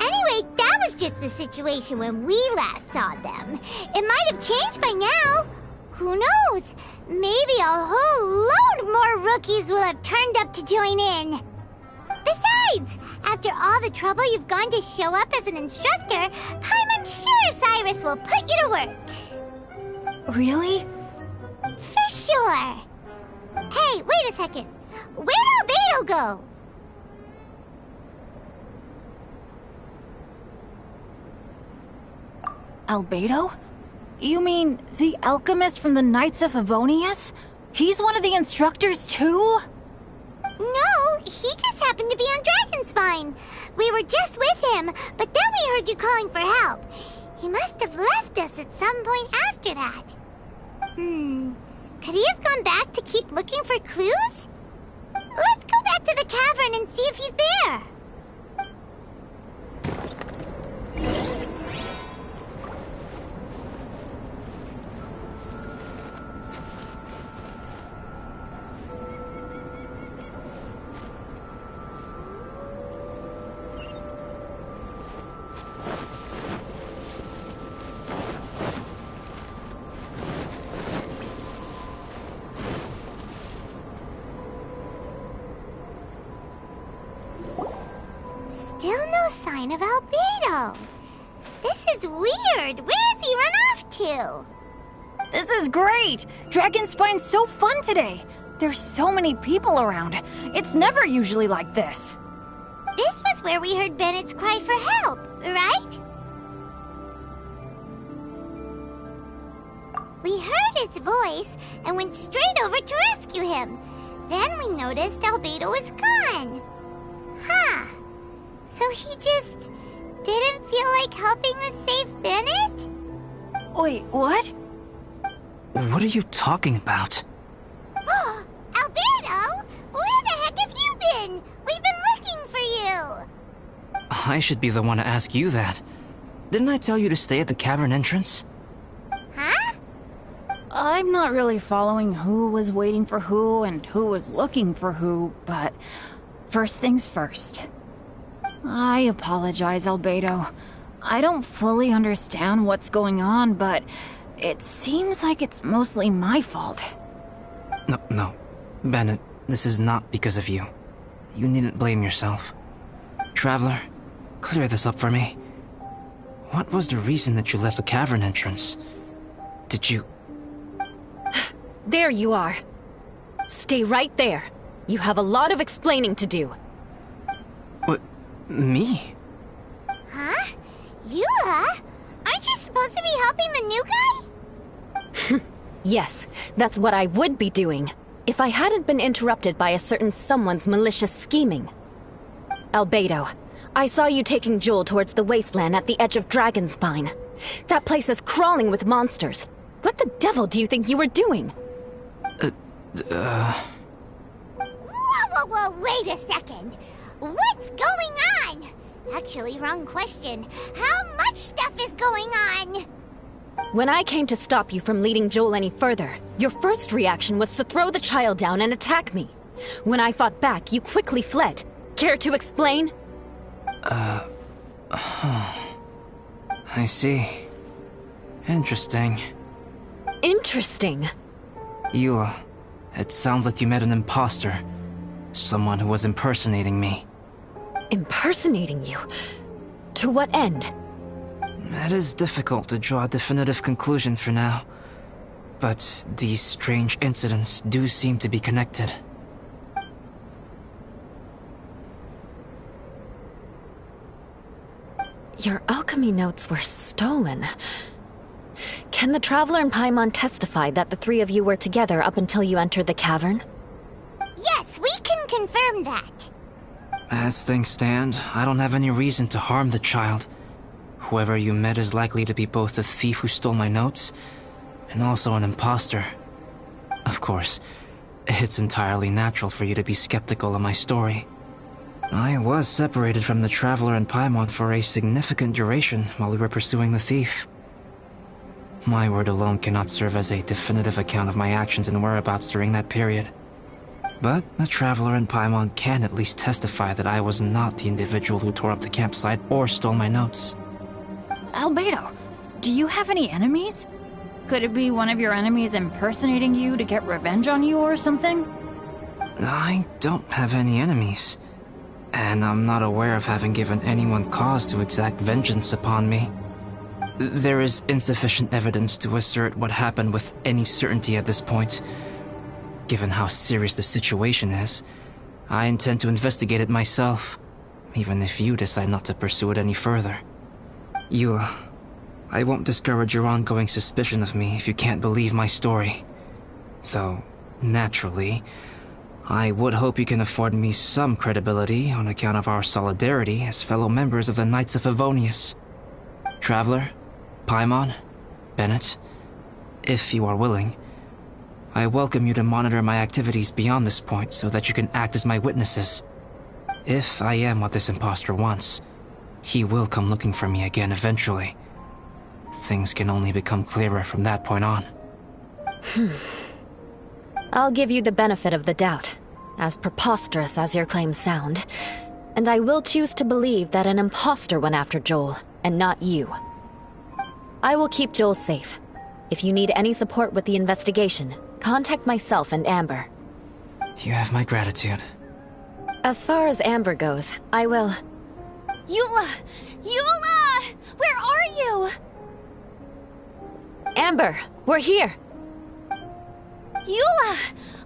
Anyway, that was just the situation when we last saw them. It might have changed by now. Who knows? Maybe a whole load more rookies will have turned up to join in. Besides, after all the trouble you've gone to show up as an instructor, I'm sure Cyrus will put you to work. Really? For sure. Hey, wait a second. Where'd Albedo go? Albedo? You mean the alchemist from the Knights of Favonius? He's one of the instructors too? No, he just happened to be on Dragonspine. We were just with him, but then we heard you calling for help. He must have left us at some point after that. Could he have gone back to keep looking for clues? Let's go back to the cavern and see if he's there. Still no sign of Albedo. This is weird. Where has he run off to? This is great! Dragonspine's so fun today! There's so many people around. It's never usually like this. This was where we heard Bennett's cry for help, right? We heard his voice and went straight over to rescue him. Then we noticed Albedo was gone. Huh. So he just didn't feel like helping us save Bennett? Wait, what? What are you talking about? Oh, Albedo! Where the heck have you been? We've been looking for you! I should be the one to ask you that. Didn't I tell you to stay at the cavern entrance? Huh? I'm not really following who was waiting for who and who was looking for who, but first things first. I apologize, Albedo. I don't fully understand what's going on, but it seems like it's mostly my fault. No. Bennett, this is not because of you. You needn't blame yourself. Traveler, clear this up for me. What was the reason that you left the cavern entrance? Did you... There you are. Stay right there. You have a lot of explaining to do. What? Me? Huh? Eula? Aren't you supposed to be helping the new guy? Yes, that's what I would be doing, if I hadn't been interrupted by a certain someone's malicious scheming. Albedo, I saw you taking Joel towards the wasteland at the edge of Dragonspine. That place is crawling with monsters. What the devil do you think you were doing? Whoa, wait a second. What's going on? Actually, wrong question. How much stuff is going on? When I came to stop you from leading Joel any further, your first reaction was to throw the child down and attack me. When I fought back, you quickly fled. Care to explain? I see. Interesting. Interesting. Eula, it sounds like you met an imposter. Someone who was impersonating me. Impersonating you? To what end? It is difficult to draw a definitive conclusion for now. But these strange incidents do seem to be connected. Your alchemy notes were stolen. Can the Traveler and Paimon testify that the three of you were together up until you entered the cavern? Yes, we can confirm that. As things stand, I don't have any reason to harm the child. Whoever you met is likely to be both the thief who stole my notes, and also an imposter. Of course, it's entirely natural for you to be skeptical of my story. I was separated from the Traveler and Paimon for a significant duration while we were pursuing the thief. My word alone cannot serve as a definitive account of my actions and whereabouts during that period. But the Traveler and Paimon can at least testify that I was not the individual who tore up the campsite or stole my notes. Albedo, do you have any enemies? Could it be one of your enemies impersonating you to get revenge on you or something? I don't have any enemies. And I'm not aware of having given anyone cause to exact vengeance upon me. There is insufficient evidence to assert what happened with any certainty at this point. Given how serious the situation is, I intend to investigate it myself, even if you decide not to pursue it any further. Eula, I won't discourage your ongoing suspicion of me if you can't believe my story. Though, naturally, I would hope you can afford me some credibility on account of our solidarity as fellow members of the Knights of Favonius. Traveler, Paimon, Bennett, if you are willing, I welcome you to monitor my activities beyond this point so that you can act as my witnesses. If I am what this imposter wants, he will come looking for me again eventually. Things can only become clearer from that point on. I'll give you the benefit of the doubt, as preposterous as your claims sound. And I will choose to believe that an imposter went after Joel, and not you. I will keep Joel safe. If you need any support with the investigation, contact myself and Amber. You have my gratitude. As far as Amber goes, I will... Eula! Eula! Where are you? Amber, we're here! Eula!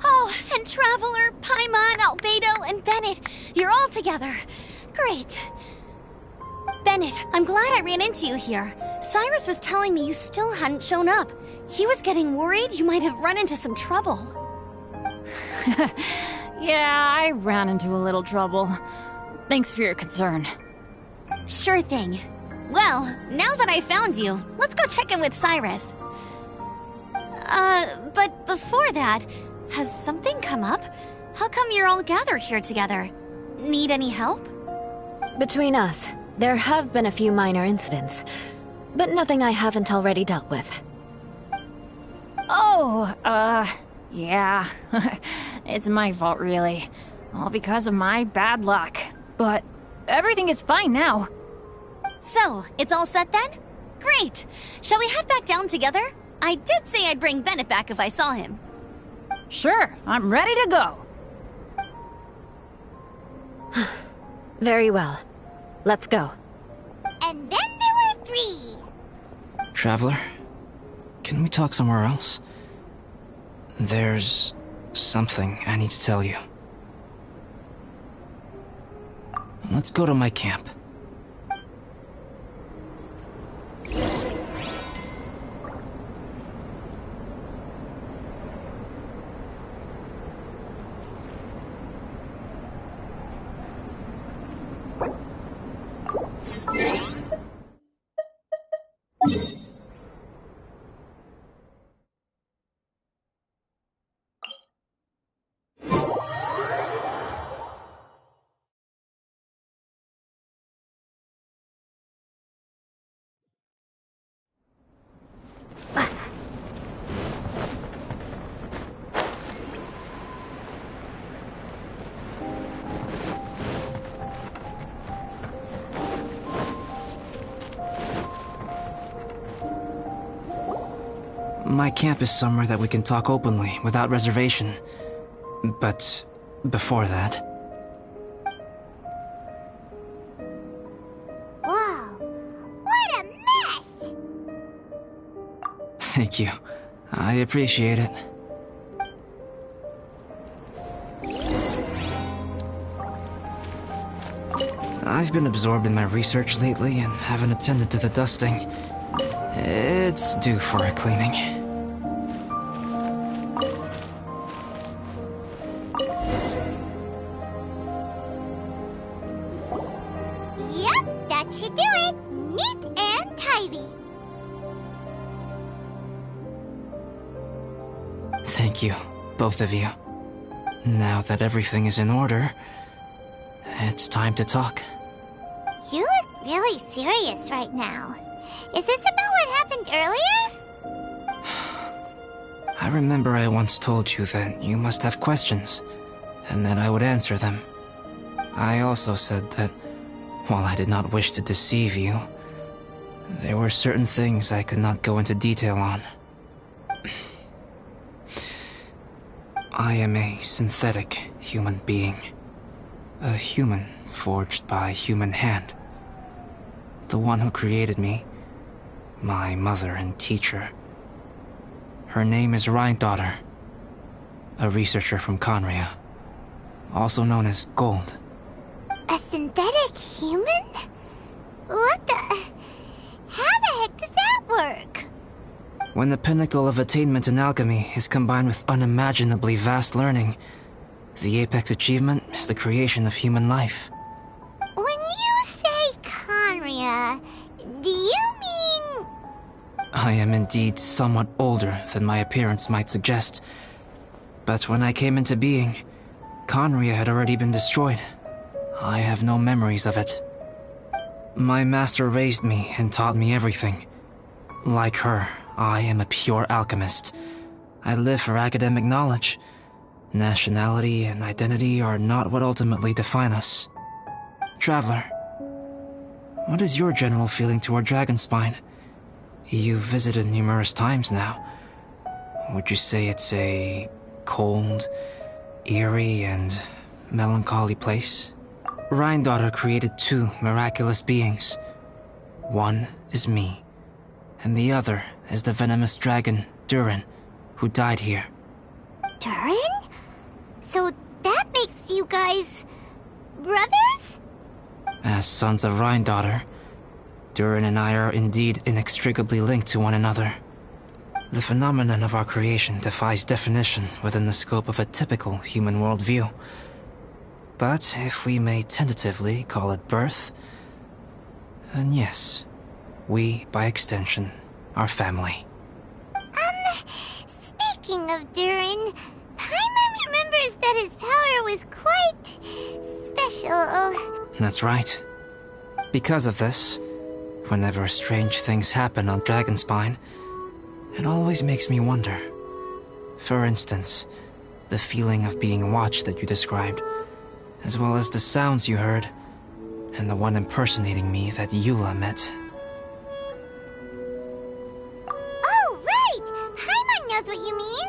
Oh, and Traveler, Paimon, Albedo, and Bennett. You're all together. Great. Bennett, I'm glad I ran into you here. Cyrus was telling me you still hadn't shown up. He was getting worried you might have run into some trouble. Yeah, I ran into a little trouble. Thanks for your concern. Sure thing. Well, now that I found you, let's go check in with Cyrus. But before that, has something come up? How come you're all gathered here together? Need any help? Between us, there have been a few minor incidents, but nothing I haven't already dealt with. Oh, yeah. It's my fault, really. All because of my bad luck. But everything is fine now. So, it's all set then? Great! Shall we head back down together? I did say I'd bring Bennett back if I saw him. Sure, I'm ready to go. Very well. Let's go. And then there were 3. Traveler, can we talk somewhere else? There's something I need to tell you. Let's go to my camp. My camp is somewhere that we can talk openly, without reservation. But before that... Whoa, what a mess! Thank you. I appreciate it. I've been absorbed in my research lately and haven't attended to the dusting. It's due for a cleaning. Yep, that should do it. Neat and tidy. Thank you, both of you. Now that everything is in order, it's time to talk. You look really serious right now. Is this about what happened earlier? I remember I once told you that you must have questions, and that I would answer them. I also said that, while I did not wish to deceive you, there were certain things I could not go into detail on. I am a synthetic human being. A human forged by human hand. The one who created me, my mother and teacher. Her name is Rhine-daughter, a researcher from Conria, also known as Gold. A synthetic human? What the... How the heck does that work? When the pinnacle of attainment in alchemy is combined with unimaginably vast learning, the apex achievement is the creation of human life. When you say Conria, do you mean... I am indeed somewhat older than my appearance might suggest. But when I came into being, Conria had already been destroyed. I have no memories of it. My master raised me and taught me everything. Like her, I am a pure alchemist. I live for academic knowledge. Nationality and identity are not what ultimately define us. Traveler, what is your general feeling toward Dragonspine? You've visited numerous times now. Would you say it's a cold, eerie, and melancholy place? Rhine-daughter created 2 miraculous beings. One is me, and the other is the venomous dragon, Durin, who died here. Durin? So that makes you guys... brothers? As sons of Rhine-daughter, Durin and I are indeed inextricably linked to one another. The phenomenon of our creation defies definition within the scope of a typical human worldview. But if we may tentatively call it birth, then yes, we, by extension, are family. Speaking of Durin, Paimon remembers that his power was quite special. That's right. Because of this, whenever strange things happen on Dragonspine, it always makes me wonder. For instance, the feeling of being watched that you described, as well as the sounds you heard, and the one impersonating me that Eula met. Oh, right! Paimon knows what you mean!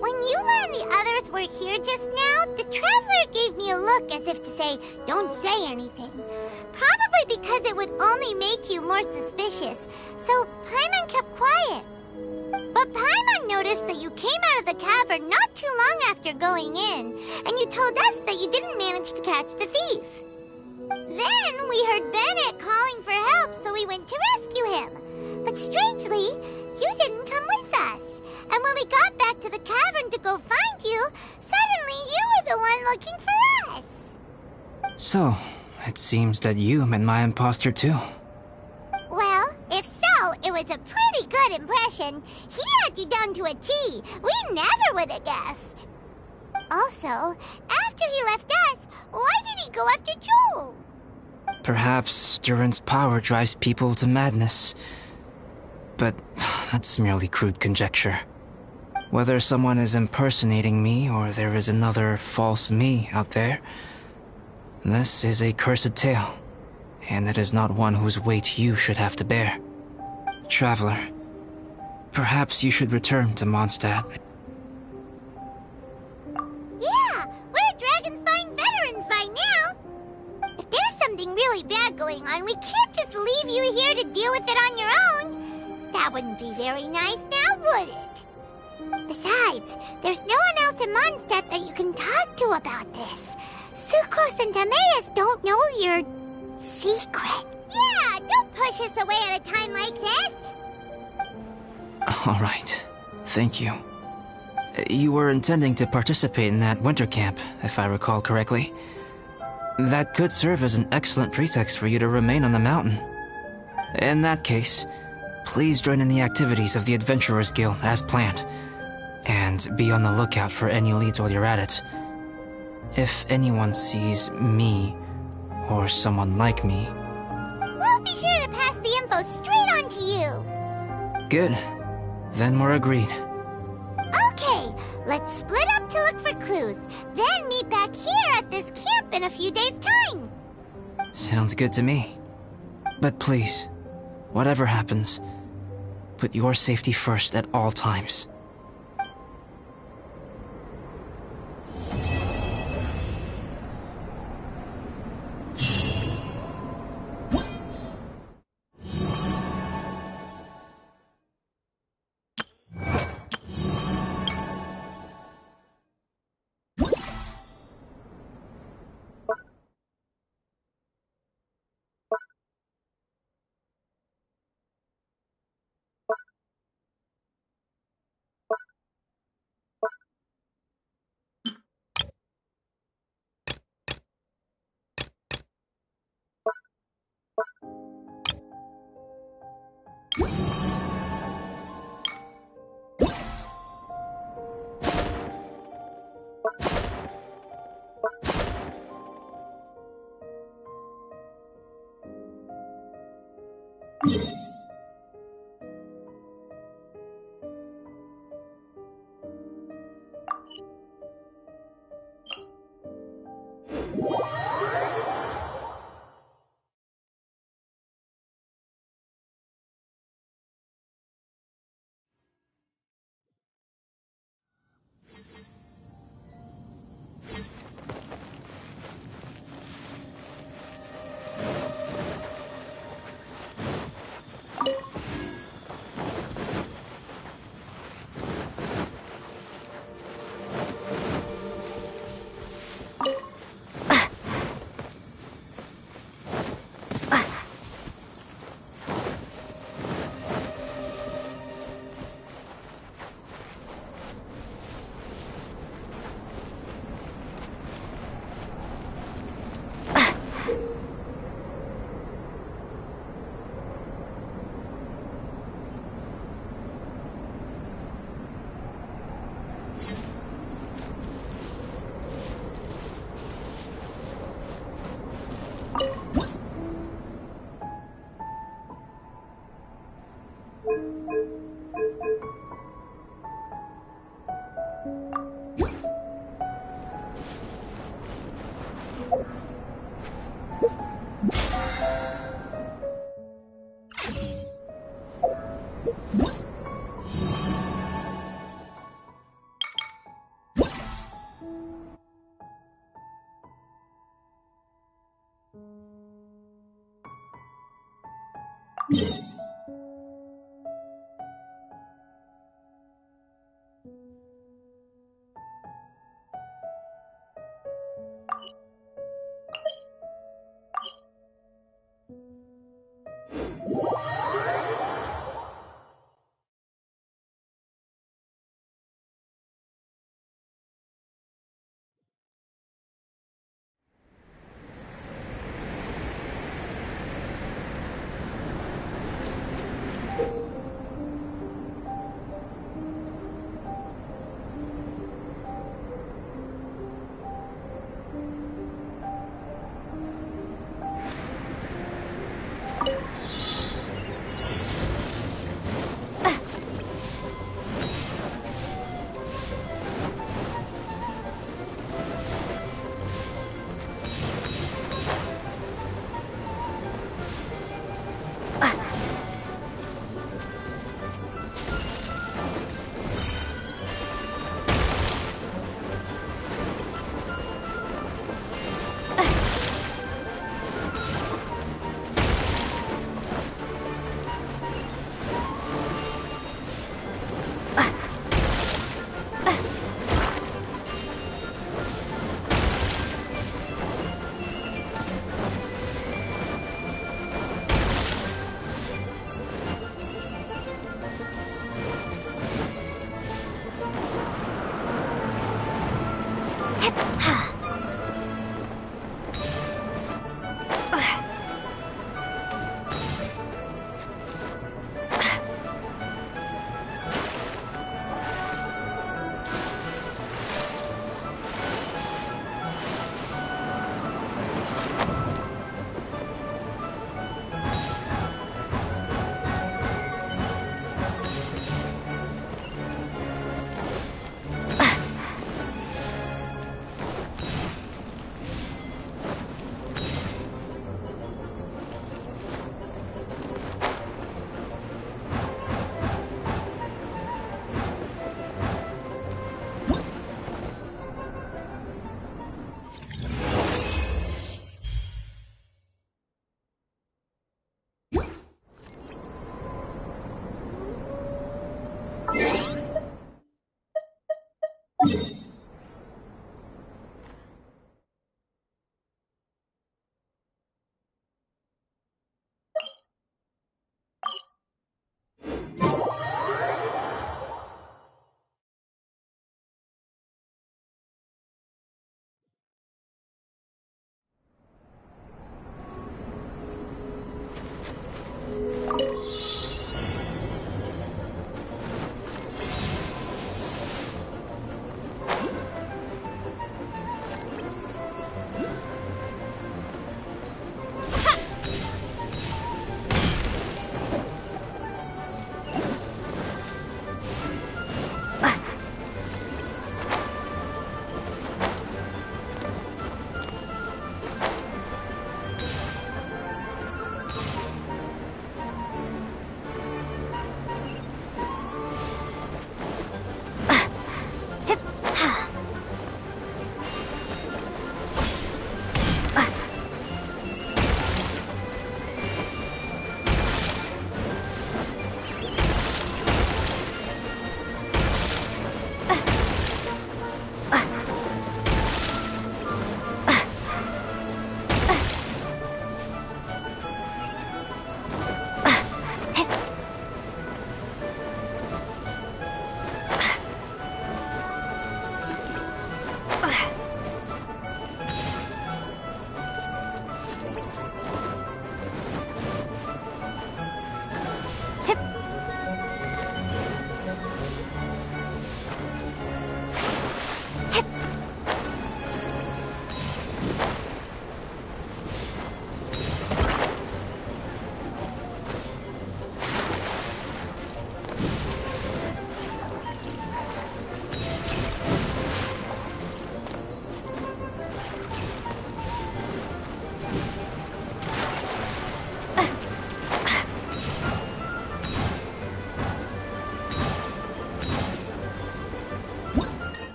When Eula and the others were here just now, the Traveler gave me a look as if to say, don't say anything. Probably because it would only make you more suspicious, so Paimon kept quiet. But Paimon noticed that you came out of the cavern not too long after going in, and you told us that you didn't manage to catch the thief. Then we heard Bennett calling for help, so we went to rescue him. But strangely, you didn't come with us. And when we got back to the cavern to go find you, suddenly you were the one looking for us. So, it seems that you met my imposter too. Well, if so, it was a pretty good impression. He had you down to a T. We never would have guessed. Also, after he left us, why did he go after Joel? Perhaps Durin's power drives people to madness. But that's merely crude conjecture. Whether someone is impersonating me or there is another false me out there, this is a cursed tale, and it is not one whose weight you should have to bear. Traveler, perhaps you should return to Mondstadt. Yeah, we're Dragonspine veterans by now. If there's something really bad going on, we can't just leave you here to deal with it on your own. That wouldn't be very nice now, would it? Besides, there's no one else in Mondstadt that you can talk to about this. Sucrose and Timaeus don't know your secret. Yeah, don't push us away at a time like this. All right, thank you. You were intending to participate in that winter camp, if I recall correctly. That could serve as an excellent pretext for you to remain on the mountain. In that case, please join in the activities of the Adventurers Guild as planned, and be on the lookout for any leads while you're at it. If anyone sees me, or someone like me... We'll be sure to pass the info straight on to you. Good. Then we're agreed. Okay, let's split up to look for clues, then meet back here at this camp in a few days' time. Sounds good to me. But please, whatever happens, put your safety first at all times.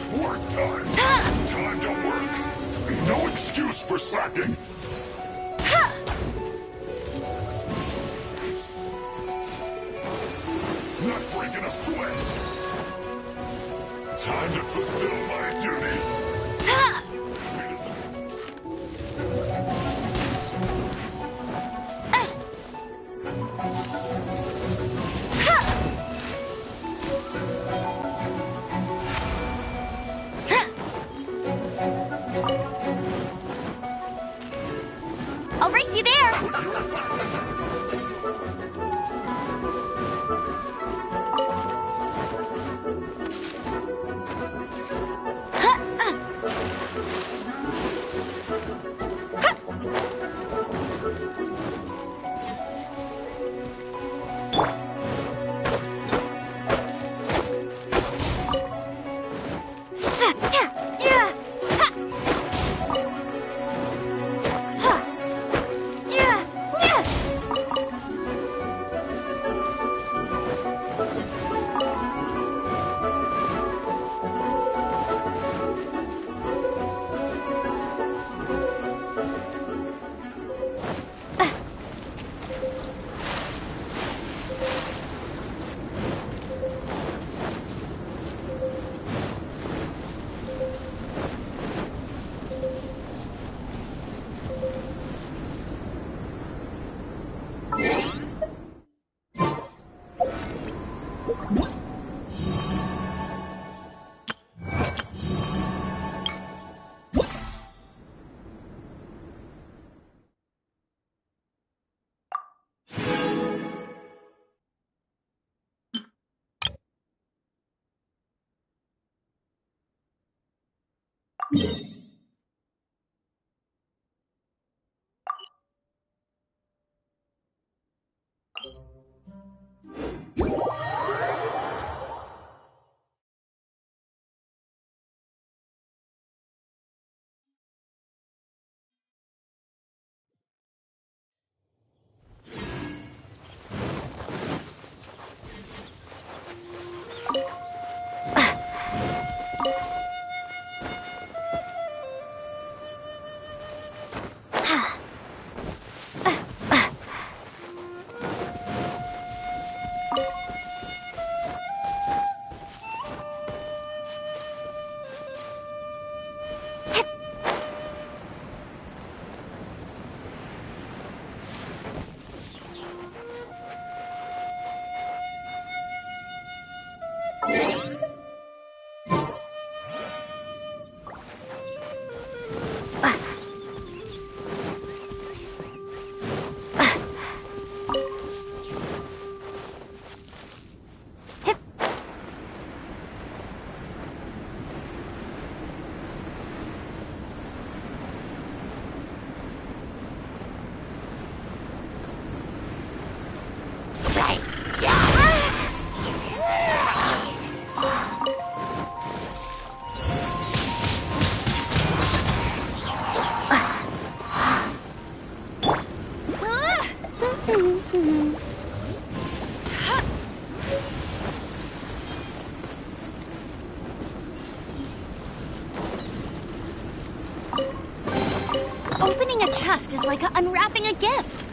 Work time! Time to work! No excuse for slacking! Not breaking a sweat! Time to fulfill my duty! Wait a second. I'll race you there! my chest is like unwrapping a gift.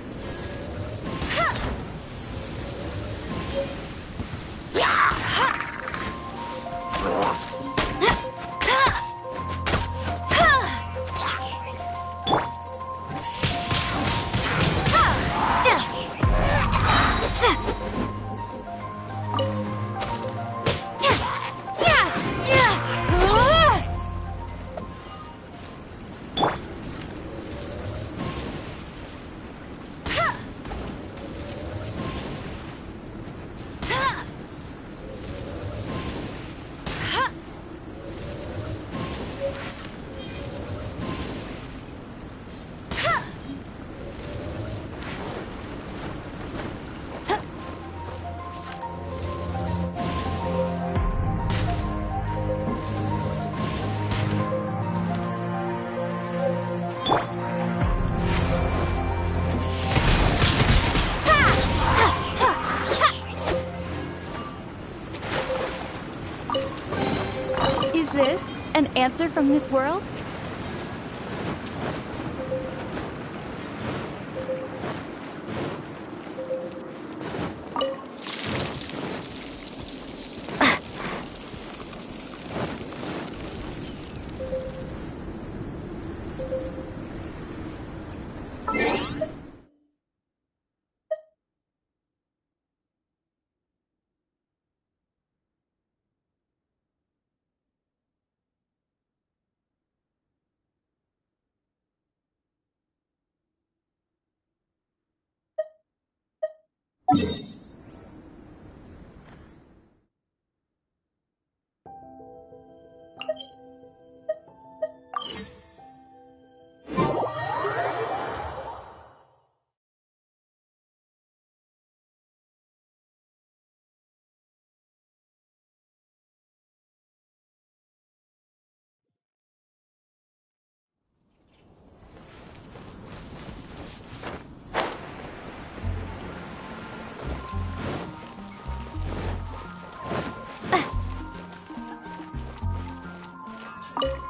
Is this an answer from this world?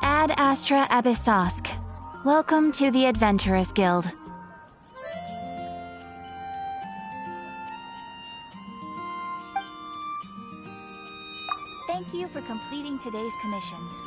Ad Astra Abyssosk. Welcome to the Adventurers Guild. Thank you for completing today's commissions.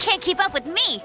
can't keep up with me!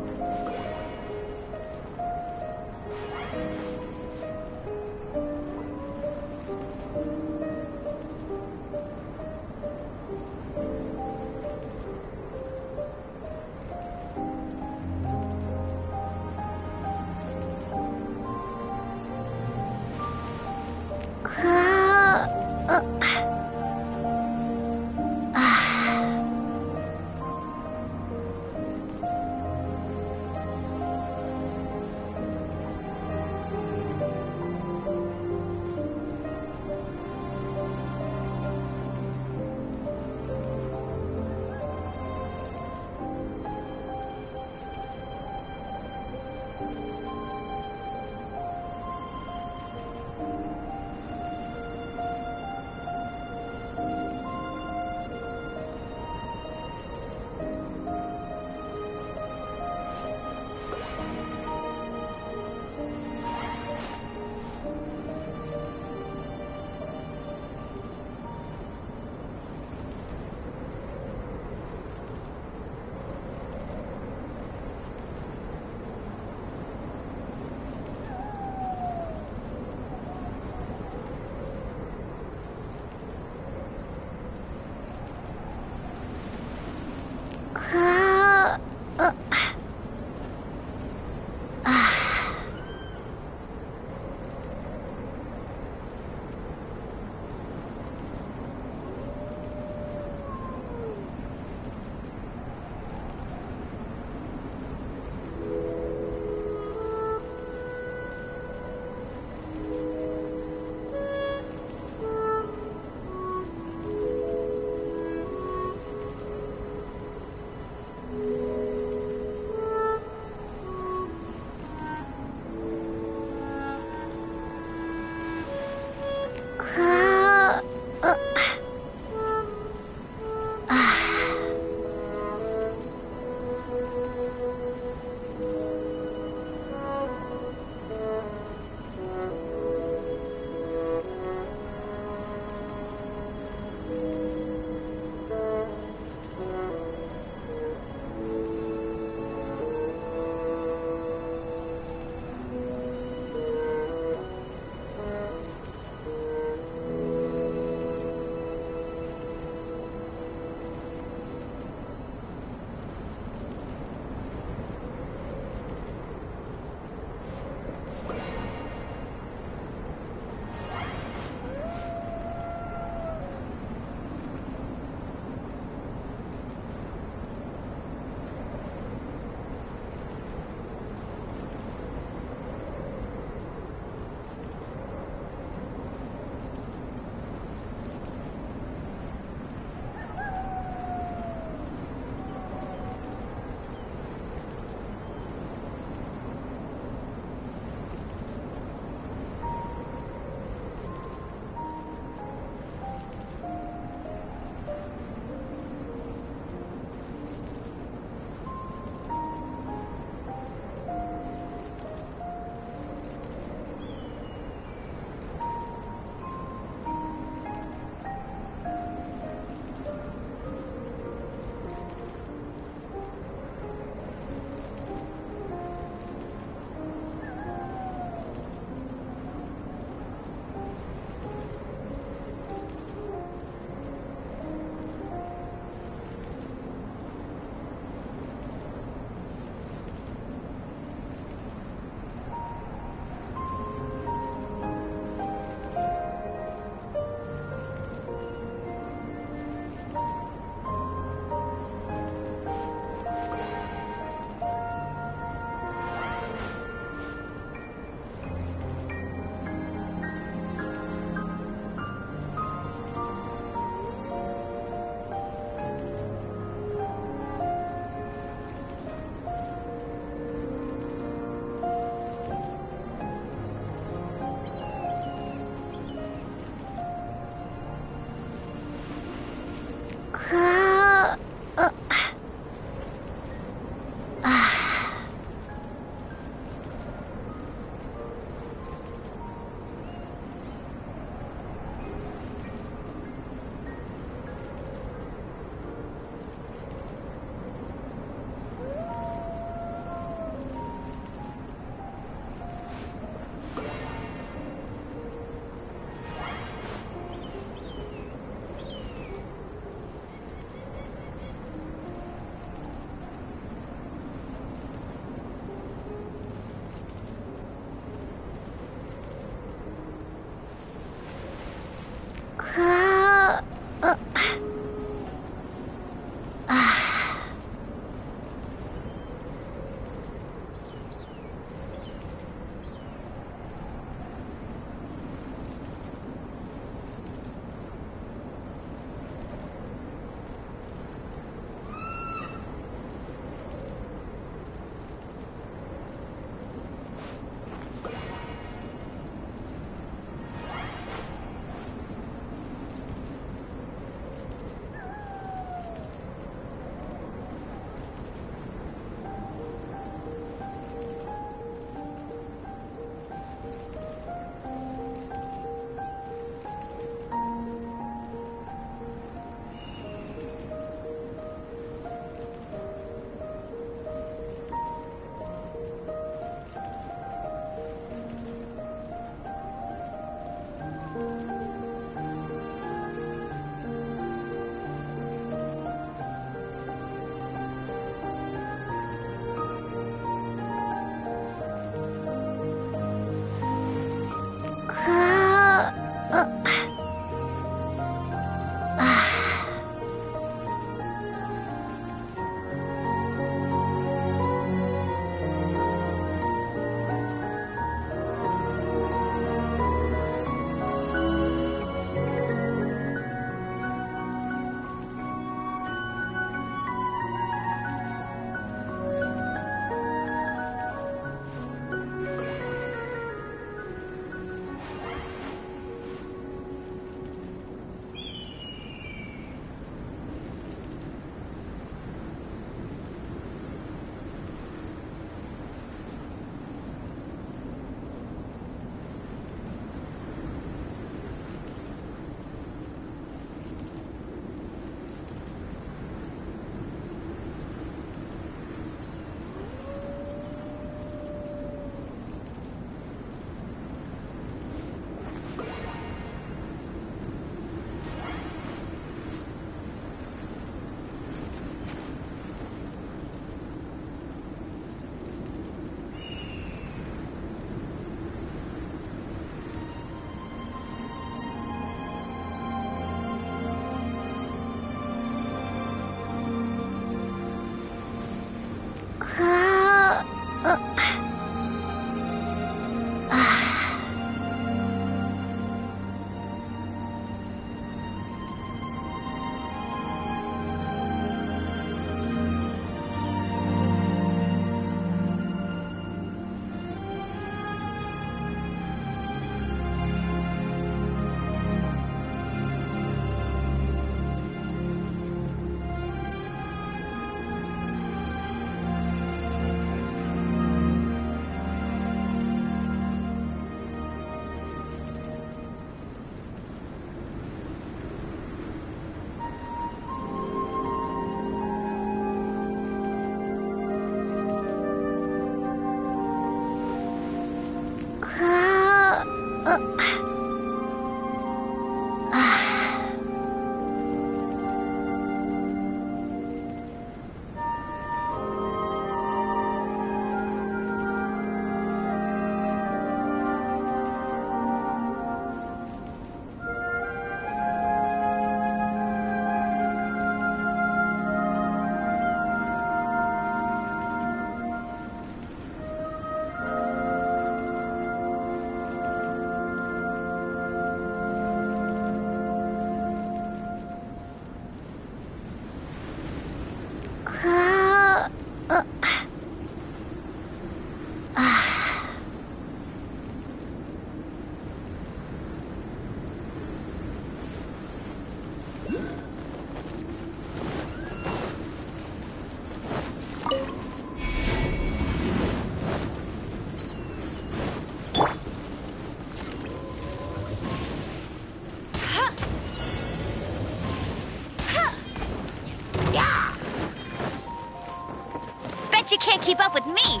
can't keep up with me!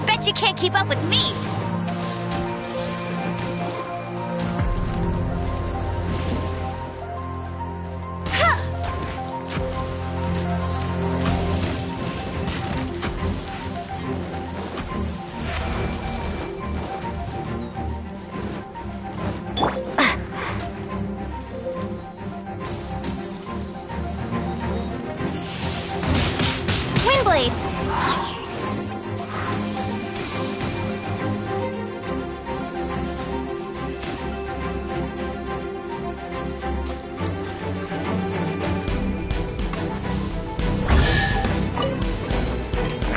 Bet you can't keep up with me! Windblade!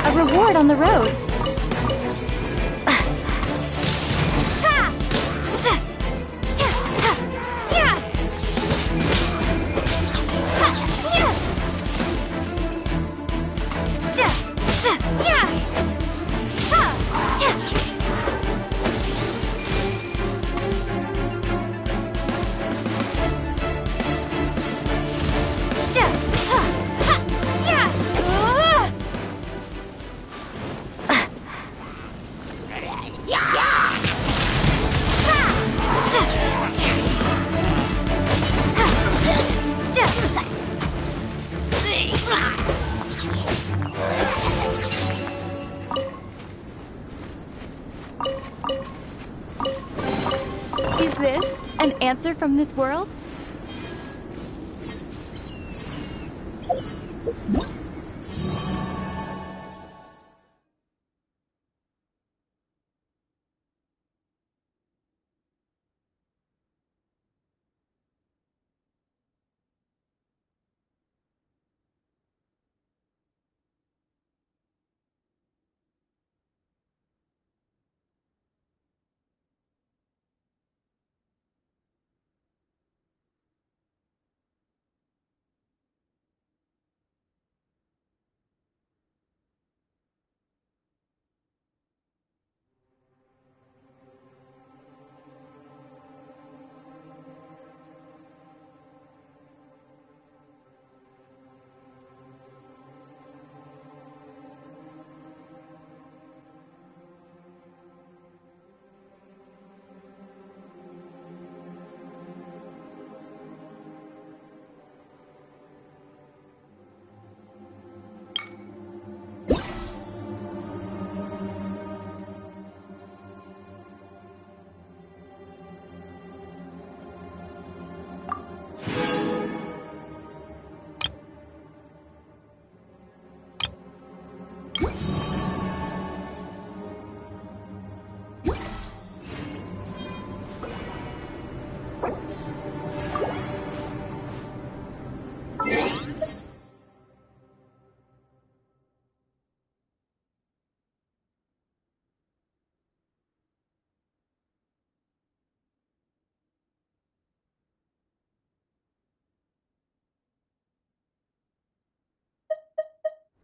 A reward on the road. Is this an answer from this world?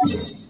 You